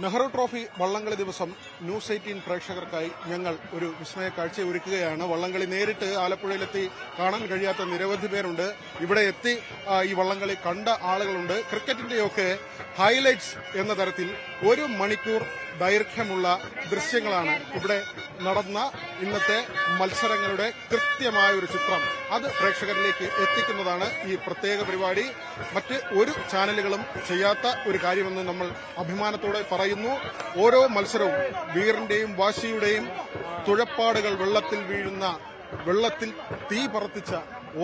Nehru trophy വള്ളംകളി ദിവസം news 18 പ്രേക്ഷകർക്കായി ഞങ്ങൾ ഒരു വിസ്മയ കാഴ്ച ഒരുക്കുകയാണ്. വള്ളംകളി നേരിട്ട് ആലപ്പുഴയിലെത്തി കാണാൻ കഴിയാത്ത നിരവധി പേരുണ്ട്. ഇവിടെ എത്തി ഈ വള്ളംകളി കണ്ട ആളുകളുണ്ട്. ക്രിക്കറ്റിന്റെയൊക്കെ ഹൈലൈറ്റ്സ് എന്ന തരത്തിൽ 1 മണിക്കൂർ ദൈർഘ്യമുള്ള ദൃശ്യങ്ങളാണ് ഇവിടെ നടന്ന ഇന്നത്തെ മത്സരങ്ങളുടെ കൃത്യമായ ഒരു ചിത്രം. അത് പ്രേക്ഷകരിലേക്ക് എത്തിക്കുന്നതാണ് ഈ പ്രത്യേക പരിപാടി. മറ്റ് ഒരു ചാനലുകളും ചെയ്യാത്ത ഒരു കാര്യമെന്ന് നമ്മൾ അഭിമാനത്തോടെ പറയുന്നു. ഓരോ മത്സരവും വീറിന്റെയും വാശിയുടെയും തുഴപ്പാടുകൾ വെള്ളത്തിൽ വീഴുന്ന, വെള്ളത്തിൽ തീ പറത്തിച്ച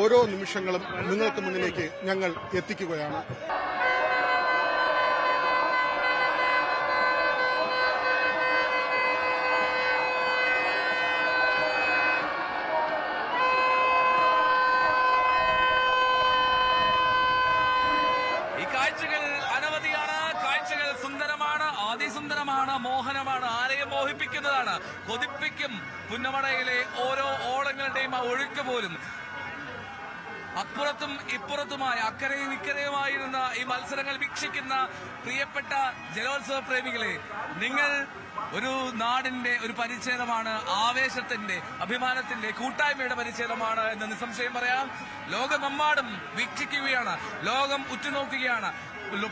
ഓരോ നിമിഷങ്ങളും നിങ്ങൾക്ക് മുന്നിലേക്ക് ഞങ്ങൾ എത്തിക്കുകയാണ്. കാഴ്ചകൾ അനവധിയാണ്. കാഴ്ചകൾ സുന്ദരമാണ്, അതിസുന്ദരമാണ്, മോഹനമാണ്, ആരെയും മോഹിപ്പിക്കുന്നതാണ്, കൊതിപ്പിക്കും. പുന്നമടയിലെ ഓരോ ഓളങ്ങളുടെയും ആ ഒഴുക്ക് പോലും അപ്പുറത്തും ഇപ്പുറത്തുമായി അക്കരയും ഇക്കരയുമായിരുന്ന ഈ മത്സരങ്ങൾ വീക്ഷിക്കുന്ന പ്രിയപ്പെട്ട ജലോത്സവ പ്രേമികളെ, നിങ്ങൾ ഒരു നാടിന്റെ ഒരു പരിച്ഛേദമാണ്, ആവേശത്തിന്റെ, അഭിമാനത്തിന്റെ, കൂട്ടായ്മയുടെ പരിച്ഛേദമാണ് എന്ന് നിസ്സംശയം പറയാം. ലോകമെമ്പാടും വീക്ഷിക്കുകയാണ്, ലോകം ഉറ്റുനോക്കുകയാണ്.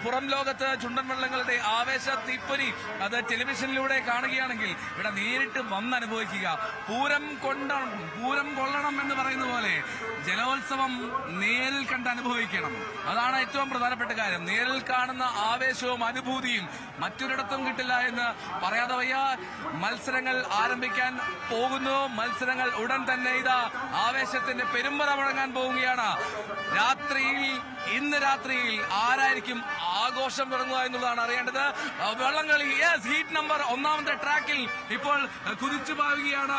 പുറം ലോകത്ത് ചുണ്ടൻ വള്ളങ്ങളുടെ ആവേശ തീപ്പൊരി അത് ടെലിവിഷനിലൂടെ കാണുകയാണെങ്കിൽ ഇവിടെ നേരിട്ട് വന്നനുഭവിക്കുക. പൂരം കൊള്ളണം എന്ന് പറയുന്ന പോലെ ജലോത്സവം നേരിൽ കണ്ട് അനുഭവിക്കണം. അതാണ് ഏറ്റവും പ്രധാനപ്പെട്ട കാര്യം. നേരിൽ കാണുന്ന ആവേശവും അനുഭൂതിയും മറ്റൊരിടത്തും കിട്ടില്ല എന്ന് പറയാതെ വയ്യ. മത്സരങ്ങൾ ആരംഭിക്കാൻ പോകുന്നു. മത്സരങ്ങൾ ഉടൻ തന്നെ ഇതാ ആവേശത്തിന്റെ പെരുമ്പറ മുഴങ്ങാൻ പോവുകയാണ്. ഇന്ന് രാത്രിയിൽ ആരായിരിക്കും ആഘോഷം തുടങ്ങുക എന്നുള്ളതാണ് അറിയേണ്ടത്. വള്ളംകളി ഹീറ്റ് നമ്പർ 1 ട്രാക്കിൽ ഇപ്പോൾ കുതിച്ചു പാവുകയാണ്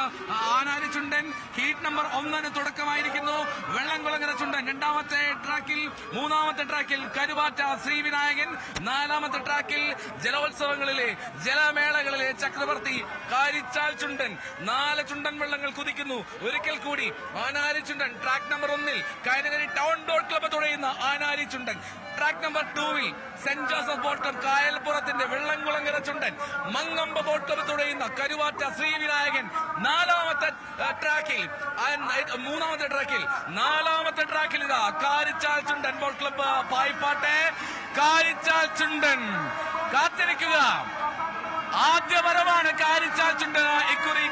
ആനാരി ചുണ്ടൻ. ഹീറ്റ് നമ്പർ 1 തുടക്കമായിരിക്കുന്നു. വെള്ളംകുളങ്ങര ചുണ്ടൻ 2ാമത്തെ ട്രാക്കിൽ, 3ാമത്തെ ട്രാക്കിൽ കരുവാറ്റ ശ്രീവിനായകൻ, 4ാമത്തെ ട്രാക്കിൽ ജലോത്സവങ്ങളിലെ ജലമേളകളിലെ ചക്രവർത്തി കാരിച്ചാൽ ചുണ്ടൻ. 4 ചുണ്ടൻ വെള്ളങ്ങൾ കുതിക്കുന്നു. ഒരിക്കൽ കൂടി Anari Chundan track number 1 Kainakari town boat club തുഴയുന്ന Anari Chundan. Track number 2 Saint Joseph boat club കായൽപ്പുറത്തിന്റെ വെള്ളംകുളങ്ങര ചുണ്ടൻ. മങ്ങമ്പ ബോട്ട് ക്ലബ്ബ് തുഴയുന്ന കരുവാറ്റ ശ്രീവിനായകൻ. 4ാമത്തെ ട്രാക്കിൽ ഇതാ കാരിച്ചാൽ ചുണ്ടൻ ബോട്ട് ക്ലബ്ബ് പായിപ്പാട്ടെ. കാരിച്ചാൽ ചുണ്ടൻ കാത്തിരിക്കുക. ആദ്യ വരവാണ് കാരിച്ചാൽ ചുണ്ടൻ ഇക്കുറി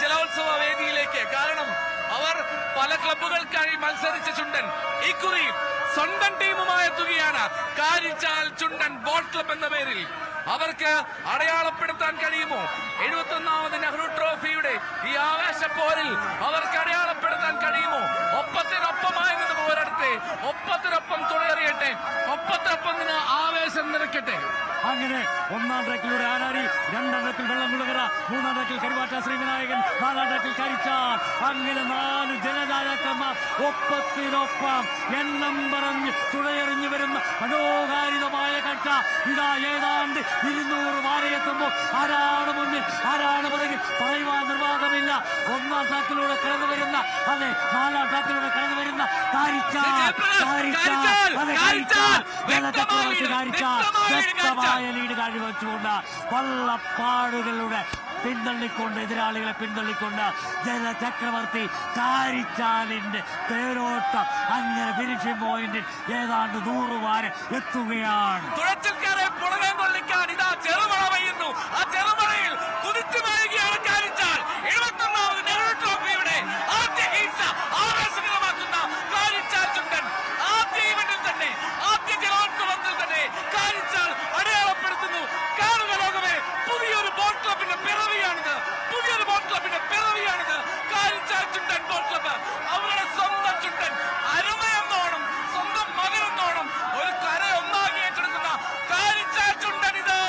ജലോത്സവ വേദിയിലേക്ക്. കാരണം അവർ പല ക്ലബ്ബുകൾക്കായി മത്സരിച്ച ചുണ്ടൻ ഇക്കുറി സ്വന്തം ടീമുമായി എത്തുകയാണ്. കാരിച്ചാൽ ചുണ്ടൻ ബോട്ട് ക്ലബ് എന്ന പേരിൽ അവർക്ക് അടയാളപ്പെടുത്താൻ കഴിയുമോ? 71ാമത് നെഹ്റു ട്രോഫിയുടെ ഈ ആവേശപ്പോരിൽ അവർക്ക് അടയാളപ്പെടുത്താൻ കഴിയുമോ? ഒപ്പത്തിനൊപ്പമായി നിന്ന് പോരട്ടെ, ഒപ്പത്തിനൊപ്പം തുഴയെറിയട്ടെ, ഒപ്പത്തിനൊപ്പം നിന്ന് ആവേശം നിറയ്ക്കട്ടെ. അങ്ങനെ 1ാം ട്രാക്കിലൂടെ ആനാരി, 2ാം ട്രാക്കിൽ വെള്ളംകുളങ്ങര, 3ാം ട്രാക്കിൽ കരുവാറ്റ ശ്രീവിനായകൻ, 4ാം ട്രാക്കിൽ കാരിച്ചാൽ. അങ്ങനെ 4 ജനതാരക്കന്മാർ ഒപ്പത്തിനൊപ്പം എണ്ണം പറഞ്ഞ് തുഴയെറിഞ്ഞു വരുന്ന മനോഹാരിതമായ കാഴ്ച. ഇതാ ഏതാണ്ട് 200 വാരയെത്തുമ്പോൾ ആരാണ് മുന്നിൽ, ആരാണ് പുറകിൽ പറയുവാൻ നിർവാഹമില്ല. 1ാം ട്രാക്കിലൂടെ കടന്നു വരുന്ന, അതെ 4ാം ട്രാക്കിലൂടെ കടന്നു വരുന്ന വ്യക്തമായ ലീഡ് കാഴ്ചവെച്ചുകൊണ്ട് വള്ളപ്പാടുകളുടെ പിന്തള്ളിക്കൊണ്ട്, എതിരാളികളെ പിന്തള്ളിക്കൊണ്ട് ജലചക്രവർത്തി കാരിച്ചാലിന്റെ തേരോട്ടം അങ്ങനെ ഫിനിഷിംഗ് പോയിന്റിൽ ഏതാണ്ട് 100 വാര എത്തുകയാണ്. തുഴച്ചിൽക്കാരെ പുറകെ കൊള്ളിക്കാൻ ഇതാ ചെറുമഴ പെയ്യുന്നു. ആ ചെറുമഴയിൽ കുതിച്ചു വീഴുകയാണ് കാരിച്ചാൽ. 71ാമത് നെഹ്റു ട്രോഫിയുടെ ആദ്യ ഹീറ്റ്സ് ആവേശകരമാക്കുന്ന കാരിച്ചാൽ ചുണ്ടൻ ആദ്യ ഇവന്റിൽ തന്നെ, ആദ്യ ജലോത്സവത്തിൽ തന്നെ കാരിച്ചാൽ അടയാളപ്പെടുത്തുന്നു. കാണുക ലോകമേ, പുതിയൊരു ബോട്ട് ക്ലബിന്റെ പിറവിയാണിത്. കാരിച്ചാൽ ചുണ്ടൻ ബോട്ട് ക്ലബ്ബ് അവരുടെ സ്വന്തം ചുണ്ടൻ അരുമയെന്നോണം, സ്വന്തം മകനെന്നോണം ഒരു കര ഒന്നാക്കി ഏറ്റെടുക്കുന്ന കാരിച്ചാൽ ചുണ്ടൻ ഇതാ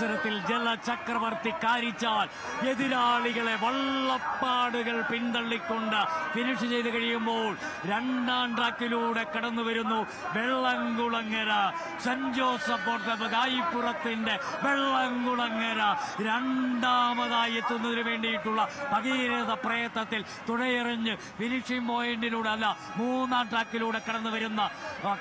മത്സരത്തിൽ ജലചക്രവർത്തി കാരിച്ചാൽ എതിരാളികളെ വള്ളപ്പാടുകൾ പിന്തള്ളിക്കൊണ്ട് ഫിനിഷ് ചെയ്ത് കഴിയുമ്പോൾ രണ്ടാം ട്രാക്കിലൂടെ കടന്നു വരുന്നു വെള്ളംകുളങ്ങര സെന്റ് ജോസഫ് ഗായിപ്പുറത്തിന്റെ വെള്ളംകുളങ്ങര രണ്ടാമതായി എത്തുന്നതിന് വേണ്ടിയിട്ടുള്ള ഭഗീരഥ പ്രയത്നത്തിൽ തുഴയെറിഞ്ഞ് ഫിനിഷിംഗ് പോയിന്റിലൂടെ അല്ല മൂന്നാം ട്രാക്കിലൂടെ കടന്നു വരുന്ന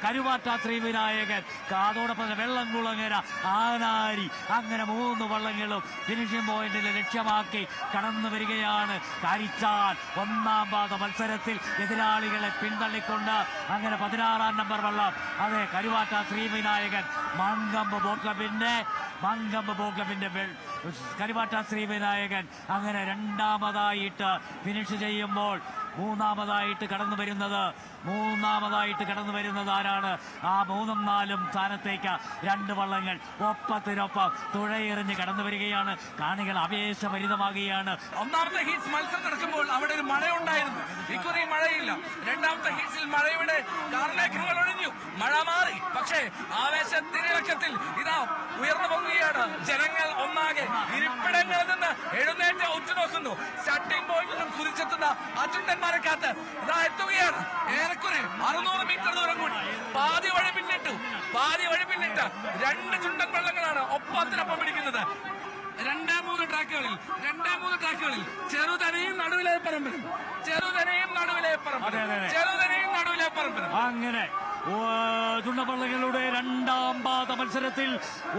കരുവാറ്റ ശ്രീവിനായകൻ, അതോടൊപ്പം തന്നെ വെള്ളംകുളങ്ങര, ആനാരി, അങ്ങനെ 3 വള്ളങ്ങളും ഫിനിഷിംഗ് പോയിന്റിൽ ലക്ഷ്യമാക്കി കടന്നു വരികയാണ്. കാരിച്ചാൽ ഒന്നാം പാദ മത്സരത്തിൽ എതിരാളികളെ പിന്തള്ളിക്കൊണ്ട് അങ്ങനെ 16 നമ്പർ വള്ളം, അതെ കരുവാറ്റ ശ്രീവിനായകൻ മങ്കമ്പ് ബോട്ട് ക്ലബിന്റെ കരുവാറ്റ ശ്രീവിനായകൻ അങ്ങനെ രണ്ടാമതായിട്ട് ഫിനിഷ് ചെയ്യുമ്പോൾ മൂന്നാമതായിട്ട് കടന്നു വരുന്നത് ആരാണ്? ആ 3ഉം 4ഉം സ്ഥാനത്തേക്ക് 2 വള്ളങ്ങൾ ഒപ്പത്തിനൊപ്പം തുഴയെറിഞ്ഞ് കടന്നു വരികയാണ്. കാണികൾ ആവേശഭരിതമാകുകയാണ്. ഒന്നാമത്തെ ഹീറ്റ്സ് മത്സരം നടക്കുമ്പോൾ അവിടെ ഒരു മഴയുണ്ടായിരുന്നു. ഇക്കുറി മഴയില്ല. രണ്ടാമത്തെ ഹീറ്റ്സിൽ മഴയുടെ കാർമേഘങ്ങൾ ഒഴിഞ്ഞു, മഴ മാറി. പക്ഷേ ആവേശത്തിനിളക്കത്തിൽ ഇതാ ഉയർന്നു പൊങ്ങുകയാണ്. ജനങ്ങൾ ഒന്നാകെ ഇരിപ്പിടങ്ങളിൽ നിന്ന് എഴുന്നേറ്റ് ഉറ്റുനോക്കുന്നു. സ്റ്റാർട്ടിംഗ് പോയിന്റിൽ നിന്നും കുതിച്ചെത്തുന്ന അച്ചുണ്ടന്മാരെ കാത്ത് ഇതാ എത്തുകയാണ്. ഏറെക്കുറെ 600 മീറ്റർ ദൂരം കൂടി പാതി വഴി പിന്നിട്ട് 2 ചുണ്ടൻ വള്ളങ്ങളാണ് ഒപ്പത്തിനൊപ്പം പിടിക്കുന്നത്. രണ്ടേ മൂന്ന് ട്രാക്കുകളിൽ ചെറുതനയും നടുവിലെ പറമ്പിലും അങ്ങനെ ചുണ്ടപ്പള്ളകളുടെ രണ്ടാം പാദ മത്സരത്തിൽ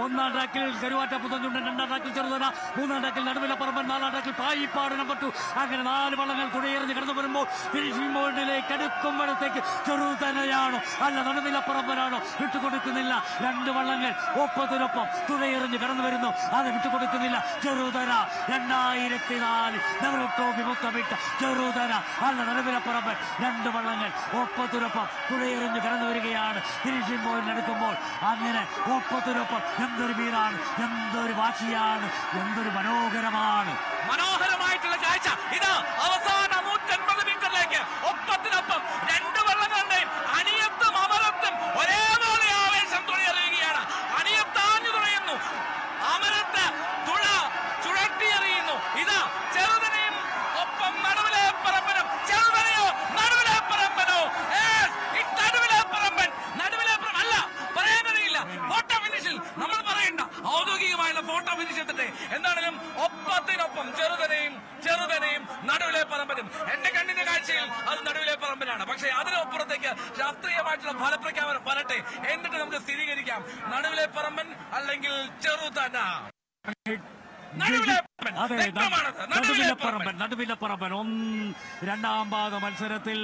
ഒന്നാം ട്രാക്കിൽ കരുവാറ്റ പുത്തൻചുണ്ടൻ, രണ്ടാം ട്രാക്കിൽ ചെറുതന, മൂന്നാം ട്രാക്കിൽ നടുവിലെ പറമ്പൻ, നാലാം ട്രാക്കിൽ പായിപ്പാട് നമ്പർ 2. അങ്ങനെ 4 വള്ളങ്ങൾ തുഴയെറിഞ്ഞ് കടന്നു വരുമ്പോൾ ഫിനിഷിംഗ് പോയിന്റിലേക്ക് അടുക്കുമ്പോഴത്തേക്ക് ചെറുതനയാണോ അല്ല നടുവിലെ പറമ്പനാണോ വിട്ടുകൊടുക്കുന്നില്ല. 2 വള്ളങ്ങൾ ഒപ്പത്തിനൊപ്പം തുഴയെറിഞ്ഞ് കടന്നു വരുന്നു, അത് വിട്ടുകൊടുക്കുന്നില്ല. ചെറുതന 2004 നെഹ്റു ട്രോഫി മുത്തമിട്ട ചെറുതന അല്ല നടുവിലെ പറമ്പൻ. 2 വള്ളങ്ങൾ ഒപ്പത്തിനൊപ്പം തുഴയെറിഞ്ഞ് കടന്നു വരികയാണ്. ഫിനിഷിംഗ് പോയിന്റ് എടുക്കുമ്പോൾ അങ്ങനെ ഒപ്പത്തിനൊപ്പം എന്തൊരു വീറാണ്, എന്തൊരു വാശിയാണ്, എന്തൊരു മനോഹരമായിട്ടുള്ള കാഴ്ച. ഇതാ അവസാന 150 മീറ്ററിലേക്ക് ഒപ്പത്തിനൊപ്പം 2 വള്ളങ്ങളുടെയും അനിയത്തും അമരത്തും ഒരേപോലെ ആവേശം തുഴയെറിയുകയാണ്. അനിയത്താഞ്ഞു തുഴയുന്നു, അമരത്ത് തുഴ ചുഴറ്റിയെറിയുന്നു. ഇതാ ചെറുതനെയും ഒപ്പം നടുവിലെ പറമ്പനും. ചെറുതനെയോ നടുവിലെ പറമ്പനോ? അല്ല, പറയാൻ കഴിയില്ല. ഫോട്ടോ ഫിനിഷിൽ നമ്മൾ പറയണ്ട, ഔദ്യോഗികമായുള്ള ഫോട്ടോ ഫിനിഷ് എത്തട്ടെ. എന്താണെങ്കിലും ഒപ്പത്തിനൊപ്പം ചെറുതനെയും നടുവിലെ പറമ്പനും. എന്റെ കണ്ണിന്റെ കാഴ്ചയിൽ അത് നടുവിലെ പറമ്പനാണ്. പക്ഷേ അതിനപ്പുറത്തേക്ക് ശാസ്ത്രീയമായിട്ടുള്ള ഫലപ്രഖ്യാപനം വരട്ടെ, എന്നിട്ട് നമുക്ക് സ്ഥിരീകരിക്കാം നടുവിലെ പറമ്പൻ അല്ലെങ്കിൽ ചെറുതന. നടുവിലെ പറമ്പൻ. രണ്ടാം പാദ മത്സരത്തിൽ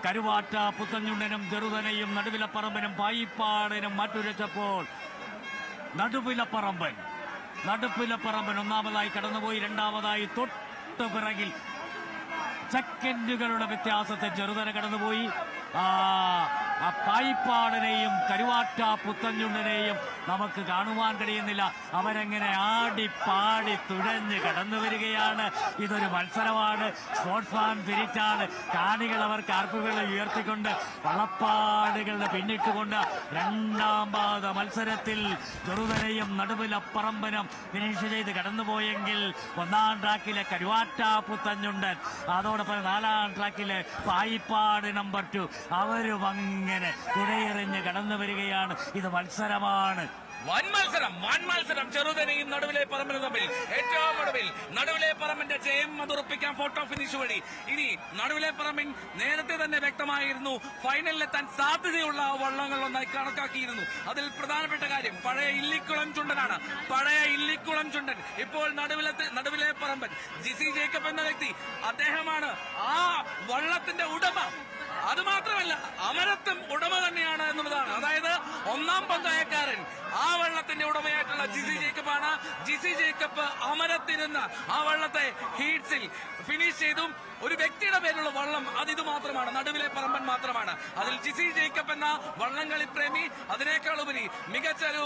കരുവാറ്റ പുത്തൻചുണ്ടനും ചെറുതനയും നടുവിലെ പറമ്പനും പായിപ്പാടിനും മാറ്റുരച്ചപ്പോൾ നടുവിലെ പറമ്പൻ ഒന്നാമതായി കടന്നുപോയി. രണ്ടാമതായി തൊട്ട് പിറകിൽ സെക്കൻഡുകളുടെ വ്യത്യാസത്തെ ചെറുതന കടന്നുപോയി. പായിപ്പാടിനെയും കരുവാറ്റ പുത്തൻചുണ്ടനെയും നമുക്ക് കാണുവാൻ കഴിയുന്നില്ല. അവരെങ്ങനെ ആടിപ്പാടി തുഴഞ്ഞ് കടന്നു വരികയാണ്. ഇതൊരു മത്സരമാണ്, സ്പോർട്സ്മാൻ സ്പിരിറ്റാണ്. കാണികൾ അവർ കാർപ്പുകൾ ഉയർത്തിക്കൊണ്ട് വള്ളപ്പാടുകളുടെ പിന്നിട്ടുകൊണ്ട് രണ്ടാം പാദ മത്സരത്തിൽ ചെറുതനയും നടുവിലെ പറമ്പനും ഫിനിഷ് ചെയ്ത് കടന്നുപോയെങ്കിൽ ഒന്നാം ട്രാക്കിലെ കരുവാറ്റ പുത്തൻചുണ്ടൻ, അതോടൊപ്പം 4ആം ട്രാക്കിലെ പായിപ്പാട് നമ്പർ 2 അവരും അങ്ങനെ തുഴയെറിഞ്ഞ് കടന്നു വരികയാണ്. ഇത് മത്സരമാണ്. വൻ മത്സരം ചെറുതനെയും നടുവിലെ പറമ്പനും തമ്മിൽ. ഏറ്റവും ഒടുവിൽ നടുവിലെ പറമ്പിന്റെ ജയം അതുറപ്പിക്കാൻ ഫോട്ടോ ഫിനിഷ് വഴി. ഇനി നടുവിലെ പറമ്പിൻ നേരത്തെ തന്നെ വ്യക്തമായിരുന്നു ഫൈനലിലെത്താൻ സാധ്യതയുള്ള വള്ളങ്ങൾ ഒന്നായി കണക്കാക്കിയിരുന്നു. അതിൽ പ്രധാനപ്പെട്ട കാര്യം പഴയ ഇല്ലിക്കുളം ചുണ്ടൻ. ഇപ്പോൾ നടുവിലെ പറമ്പൻ ജിസി ജേക്കബ് എന്ന വ്യക്തി, അദ്ദേഹമാണ് ആ വള്ളത്തിന്റെ ഉടമ. അതുമാത്രമല്ല അമരത്തും ഉടമ തന്നെയാണ് എന്നുള്ളതാണ്. അതായത് ഒന്നാം പങ്കായക്കാരൻ ആ വള്ളത്തിന്റെ ഉടമയായിട്ടുള്ള ജിസി ജേക്കബാണ്. ജിസി ജേക്കബ് അമരത്തിരുന്ന് ആ വള്ളത്തെ ഹീറ്റ്സിൽ ഫിനിഷ് ചെയ്തു. ഒരു വ്യക്തിയുടെ പേരുള്ള വള്ളം ഇത് മാത്രമാണ്, നടുവിലെ പറമ്പൻ മാത്രമാണ്. അതിൽ ജിസി ജേക്കബ് എന്ന വള്ളംകളി പ്രേമി, അതിനേക്കാൾ ഉപരി മികച്ചൊരു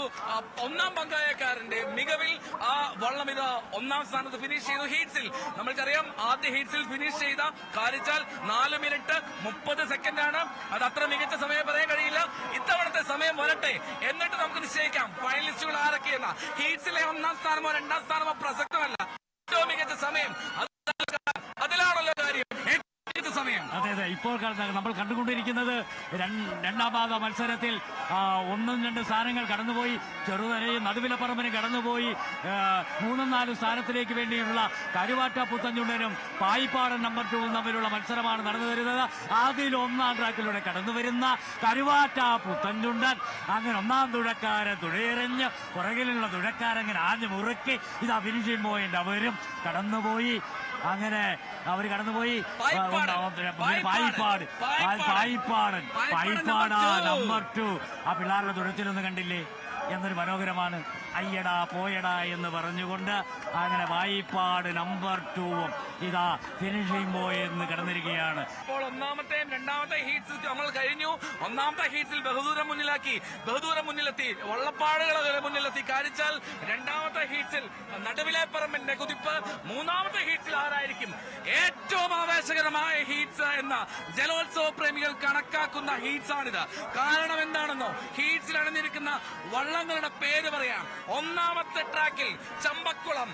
ഒന്നാം പങ്കായക്കാരന്റെ മികവിൽ ആ വള്ളം ഇത് 1ാം സ്ഥാനത്ത് ഫിനിഷ് ചെയ്തു. ഹീറ്റ്സിൽ നമ്മൾക്കറിയാം, ആദ്യ ഹീറ്റ്സിൽ ഫിനിഷ് ചെയ്ത കാരിച്ചാൽ 4 മിനിറ്റ് 30 സെക്കൻഡാണ്. അത് അത്ര മികച്ച സമയം പറയാൻ കഴിയില്ല. ഇത്തവണത്തെ സമയം വരട്ടെ, എന്നിട്ട് നമുക്ക് നിശ്ചയിക്കാം ഫൈനലിസ്റ്റുകൾ ആരൊക്കെയെന്ന. ഹീറ്റ്സിലെ 1ാം സ്ഥാനമോ 2ാം സ്ഥാനമോ പ്രസക്തമല്ല. ഏറ്റവും മികച്ച സമയം അതിലാണല്ലോ കാര്യം. സമയം അതെ അതെ. ഇപ്പോൾ നമ്മൾ കണ്ടുകൊണ്ടിരിക്കുന്നത് രണ്ടാം പാദ മത്സരത്തിൽ 1-2 സ്ഥാനങ്ങൾ കടന്നുപോയി. ചെറുതലയും നടുവിലപ്പറമ്പിനും കടന്നുപോയി. 3-4 സ്ഥാനത്തിലേക്ക് വേണ്ടിയുള്ള കരുവാറ്റ പുത്തഞ്ചുണ്ടനും പായിപ്പാടൻ നമ്പർ 2 തമ്മിലുള്ള മത്സരമാണ് നടന്നു വരുന്നത്. അതിൽ 1ാം ട്രാക്കിലൂടെ കടന്നുവരുന്ന കരുവാറ്റ പുത്തഞ്ചുണ്ടൻ അങ്ങനെ 1ാം തുഴക്കാരൻ തുഴയെറിഞ്ഞ് പുറകിലുള്ള തുഴക്കാരങ്ങനെ ആഞ്ഞു മുറുക്കി ഇതാ ഫിനിഷിംഗ് പോയിന്റ് അവരും കടന്നുപോയി. അങ്ങനെ അവർ കടന്നുപോയി. പായിപ്പാടാ നമ്പർ 2. ആ പിള്ളേരുടെ തുഴച്ചിലൊന്നും കണ്ടില്ലേ? എന്നൊരു മനോഹരമാണ്. അയ്യടാ പോയടാ എന്ന് പറഞ്ഞുകൊണ്ട് അങ്ങനെ വായിപ്പാട് നമ്പർ 2 ഇതാ ഫിനിഷിംഗ് ബോയ് എന്ന് കടന്നിരിക്കുകയാണ്. ഇപ്പോൾ 1ാമത്തെയും 2ാമത്തെ ഹീറ്റ്സ് നമ്മൾ കഴിഞ്ഞു. 1ാമത്തെ ഹീറ്റ്സിൽ ബഹുദൂരം മുന്നിലെത്തി വള്ളപ്പാടുകളെ മുന്നിലെത്തി കാരിച്ചാൽ. 2ാമത്തെ ഹീറ്റ്സിൽ നടുവിലെ പറമ്പിന്റെ കുതിപ്പ്. 3ാമത്തെ ഹീറ്റ്സിൽ ആരായിരിക്കും ഏറ്റവും ആവേശകരമായ ഹീറ്റ്സ് എന്ന ജലോത്സവ പ്രേമികൾ കണക്കാക്കുന്ന ഹീറ്റ്സ് ആണിത്. കാരണം എന്താണെന്നോ, ഹീറ്റ്സിൽ അണിഞ്ഞിരിക്കുന്ന വള്ളങ്ങളുടെ പേര് പറയാം. 1ാമത്തെ ട്രാക്കിൽ Champakkulam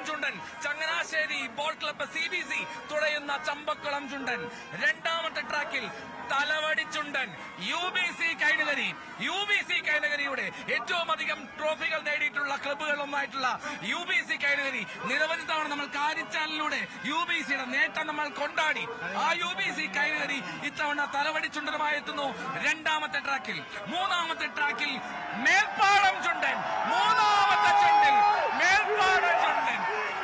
Chundan, Changanassery boat club CBC തുഴയുന്ന ചമ്പക്കുളം ചുണ്ടൻ. 2ാമത്തെ ട്രാക്കിൽ തലവടി ചുണ്ടൻ UBC കൈനഗരിയുടെ ഏറ്റവും അധികം ട്രോഫികൾ നേടിയിട്ടുള്ള ക്ലബ്ബുകളൊന്നായിട്ടുള്ള UBC കൈനഗരി. നിരവധി തവണ നമ്മൾ കാരിച്ചാലിലൂടെ UBCയുടെ നേട്ടം നമ്മൾ കൊണ്ടാടി. ആ UBC കൈനഗരി ഇത്തവണ തലവടി ചുണ്ടനുമായി എത്തുന്നു 2ാമത്തെ ട്രാക്കിൽ. 3ാമത്തെ ട്രാക്കിൽ മേൽപ്പാടം ചുണ്ടൻ. 3ാമത്തെ ചുണ്ടിൽ മേൽപ്പാടം ചുണ്ടൻ.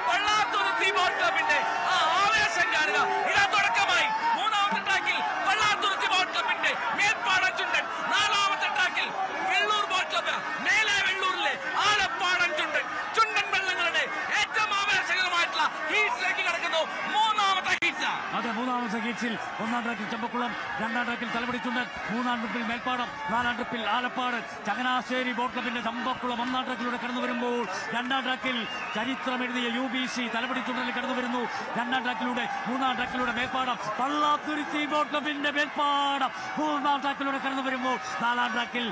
വള്ളാത്തുരുത്തി ബോട്ട് ക്ലബിന്റെ ആ ആവേശം കാണുക. ഇതാ തുടക്കമായി. 3ാമത്തെ ട്രാക്കിൽ വള്ളാത്തുരുത്തി ബോട്ട് ക്ലബിന്റെ മേൽപ്പാടം ചുണ്ടൻ. 4ാമത്തെ ട്രാക്കിൽ വെള്ളൂർ ബോട്ട് ക്ലബ് മേലെ വെള്ളൂരിലെ ആലപ്പാടൻ ചുണ്ടൻ. ചുണ്ടൻ വെള്ളങ്ങളുടെ ഏറ്റവും ആവേശകരമായിട്ടുള്ള ഹീറ്റ്സിലേക്ക് കടക്കുന്നു 3ാമത്തെ ഹീറ്റ്സ്. അതെ, 3ാമത്തെ ഹീറ്റ്സിൽ 1ാം ട്രാക്കിൽ ചമ്പക്കുളം, 2ാം ട്രാക്കിൽ തലവടി ചുണ്ടൻ, 3ാം ട്രിപ്പിൽ മേൽപ്പാടം, 4ാം ട്രിപ്പിൽ ആലപ്പാട്, ചങ്ങനാശ്ശേരി ബോട്ട് ക്ലബിന്റെ ചമ്പക്കുളം 1ാം ട്രാക്കിലൂടെ കടന്നു വരുമ്പോൾ 2ാം ട്രാക്കിൽ ചരിത്രമെഴുതിയ UBC തലവടി ചുണ്ടനിൽ കടന്നു വരുന്നു. 2ാം ട്രാക്കിലൂടെ 3ാം ട്രാക്കിലൂടെ മേൽപ്പാടം, വള്ളാത്തുരുത്തി ബോട്ട് ക്ലബിന്റെ മേൽപ്പാടം 3ാം ട്രാക്കിലൂടെ കടന്നു വരുമ്പോൾ 4ാം ട്രാക്കിൽ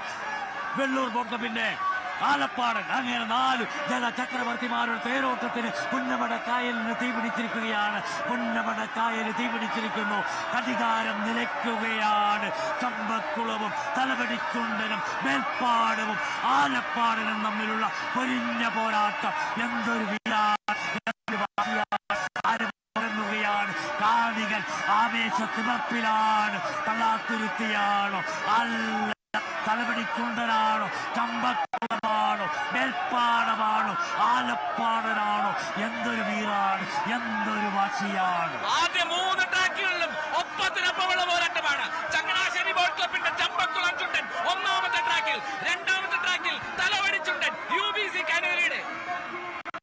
വെള്ളൂർ ബോട്ട് ക്ലബിന്റെ ആലപ്പാടൻ. അങ്ങനെ 4 ജലചക്രവർത്തിമാരുടെ തേരോട്ടത്തിന് പുന്നമടക്കായലിന് തീപിടിച്ചിരിക്കുകയാണ്. പുന്നമടക്കായൽ തീപിടിച്ചിരിക്കുന്നു. കടികാരം നിലയ്ക്കുകയാണ്. ചമ്പക്കുളവും തലവടിച്ചുണ്ടനും മേൽപ്പാടവും ആലപ്പാടനും തമ്മിലുള്ള പൊരിഞ്ഞ പോരാട്ടം എന്തൊരു ാണ്. കാണികൾ ആവേശത്തിമർപ്പിലാണ്. വള്ളാത്തുരുത്തിയാണോ അല്ല തലവടിച്ചുണ്ടനാണോ ചമ്പക്കുളമാണോ മേൽപ്പാടമാണോ ആലപ്പാടനാണോ? എന്തൊരു വീറാണ്, എന്തൊരു വാശിയാണ്. ആദ്യ 3 ട്രാക്കുകളിലും ഒപ്പത്തിനൊപ്പമുള്ള പോരാട്ടമാണ്. ചങ്ങനാശ്ശേരി ബോട്ട് ക്ലബിന്റെ ചമ്പക്കുളം ചുണ്ടൻ 1ാമത്തെ ട്രാക്കിൽ, 2ാമത്തെ ട്രാക്കിൽ തലവടി ചുണ്ടൻ UBC കാനഗരിയുടെ,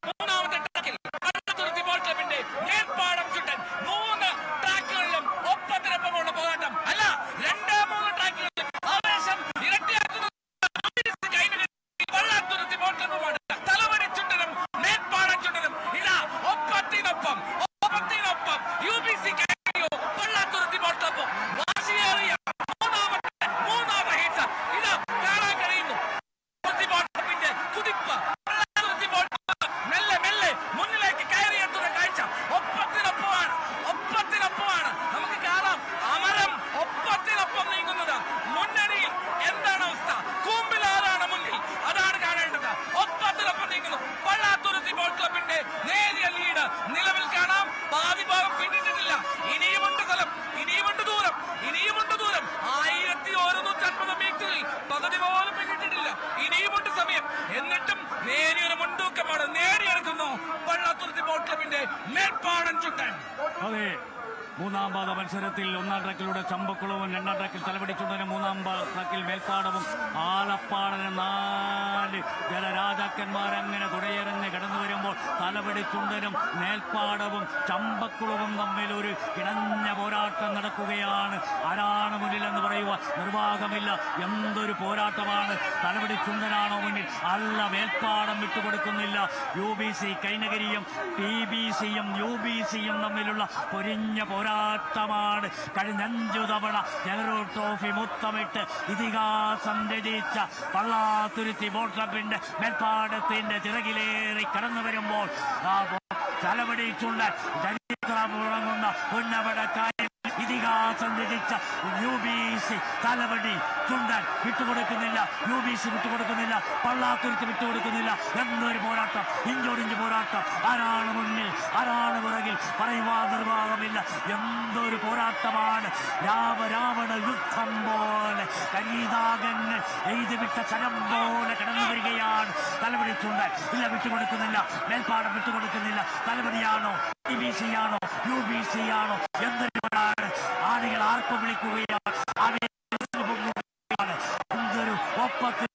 3ാമത്തെ ട്രാക്കിൽ വള്ളാത്തുരുത്തി ബോട്ട് ക്ലബിന്റെ മേൽപ്പാടം ചുണ്ടൻ. 3 ട്രാക്കുകളിലും ഒപ്പത്തിനൊപ്പമുള്ള പോരാട്ടം. അല്ല, 2-3 ട്രാക്കുകളിലും ആവേശം ഇരട്ടിയാക്കുന്നത് വള്ളാത്തുരുത്തി ബോട്ട് ക്ലബ്ബുമാണ്. തലവടി ചുണ്ടനും മേൽപ്പാടം ചുണ്ടനും ഇതാ ഒപ്പത്തിനൊപ്പം UBC വള്ളാത്തുരുത്തി ബോട്ട് ക്ലബ്ബും വാശിയേറിയ 3ാമത്തെ ഹീറ്റ്സ് ഇതാ കാണാൻ കഴിയുന്നു. ബോട്ട് ക്ലബിന്റെ കുതിപ്പ്, വള്ളാത്തുരുത്തി ബോട്ട് ക്ലബ്ബ് മെല്ലെ മുന്നിലേക്ക് കയറിയെത്തുന്ന കാഴ്ച. ഒപ്പത്തിനൊപ്പമാണ് നമുക്ക് കാണാം. അമരം ഒപ്പത്തിനൊപ്പം നീങ്ങുന്നത്. മുന്നണിയിൽ എന്താണ് അവസ്ഥ? കൂമ്പിലാരാണ് മുന്നിൽ? അതാണ് കാണേണ്ടത്. ഒപ്പത്തിനൊപ്പം നീങ്ങുന്നു വള്ളാത്തുരുത്തി ബോട്ട് ക്ലബിന്റെ നേരിയ ലീഡ് നിലവിൽ കാണാം. പാതി ഭാഗം പിന്നിട്ടിട്ടില്ല. ഇനിയുമുണ്ട് സ്ഥലം, ഇനിയുമുണ്ട് ദൂരം. 1150 മീറ്ററിൽ പകുതി പോലും പിന്നിട്ടിട്ടില്ല. ഇനിയുമുണ്ട് സമയം. എന്നിട്ടും നേരിയൊരു മുൻതൂക്കമാണ് നേടിയെടുക്കുന്നു വള്ളാത്തുരുത്തി ബോട്ട് ക്ലബിന്റെ മേൽപ്പാടൻ ചുണ്ടൻ. അതെ, 3ാം പാദ മത്സരത്തിൽ 1ാം ട്രാക്കിലൂടെ ചമ്പക്കുളവും, 2ാം ട്രാക്കിൽ തലവടി ചുണ്ടനും, 3ാം ട്രാക്കിൽ മേൽപ്പാടവും ആലപ്പാടനും 4 ജലരാജാക്കന്മാരങ്ങനെ തുടയെറിഞ്ഞ് കടന്നു വരുമ്പോൾ തലവടി ചുണ്ടനും മേൽപ്പാടവും ചമ്പക്കുളവും തമ്മിൽ ഒരു കിടഞ്ഞ പോരാട്ടം നടക്കുകയാണ്. ആരാണ് മുന്നിലെന്ന് പറയുവാൻ നിർവാഹമില്ല. എന്തൊരു പോരാട്ടമാണ്. തലവടി ചുണ്ടനാണോ മുന്നിൽ? അല്ല, മേൽപ്പാടം വിട്ടുകൊടുക്കുന്നില്ല. UBC കൈനകരിയും TBCയും UBCയും തമ്മിലുള്ള പൊരിഞ്ഞ പോരാട്ടമാണ്. കഴിഞ്ഞ 5 തവണ നെഹ്റു ട്രോഫി മുത്തമിട്ട് ഇതിഹാസം രചിച്ച പള്ളാത്തുരുത്തി ബോട്ട് ക്ലബിന്റെ മേൽപ്പാടത്തിന്റെ ചിറകിലേറി കടന്നു വരുമ്പോൾ തലവടി ചുണ്ടൻ ചരിത്രമുറങ്ങുന്ന ഉന്നവടക്കായ ഇതിഹാസം രചിച്ച UBC തലവടി ചുണ്ടൻ വിട്ടുകൊടുക്കുന്നില്ല. UBC വിട്ടുകൊടുക്കുന്നില്ല. പള്ളാത്തുരുത്തി വിട്ടുകൊടുക്കുന്നില്ല. എന്തൊരു പോരാട്ടം, ഇഞ്ചോടിഞ്ച് പോരാട്ടം. ആരാണ് മുന്നിൽ, ആരാണ് പുറകിൽ പറയുവാൻ നിർവാഹമില്ല. എന്തൊരു പോരാട്ടമാണ്. രാവണ യുദ്ധം പോലെ കരീതാകങ്ങൾ എഴുതിവിട്ട ശരം പോലെ കടന്നു വരികയാണ് തലവടി ചുണ്ടൻ. ഇല്ല, വിട്ടുകൊടുക്കുന്നില്ല. മേൽപ്പാടം വിട്ടുകൊടുക്കുന്നില്ല. തലവടിയാണോ, TBC ആണോ, UBC ആണോ? എന്തൊരു ആണികൾ ആർപ്പ് വിളിക്കുകയാണ്. എന്തൊരു ഒപ്പത്തിൽ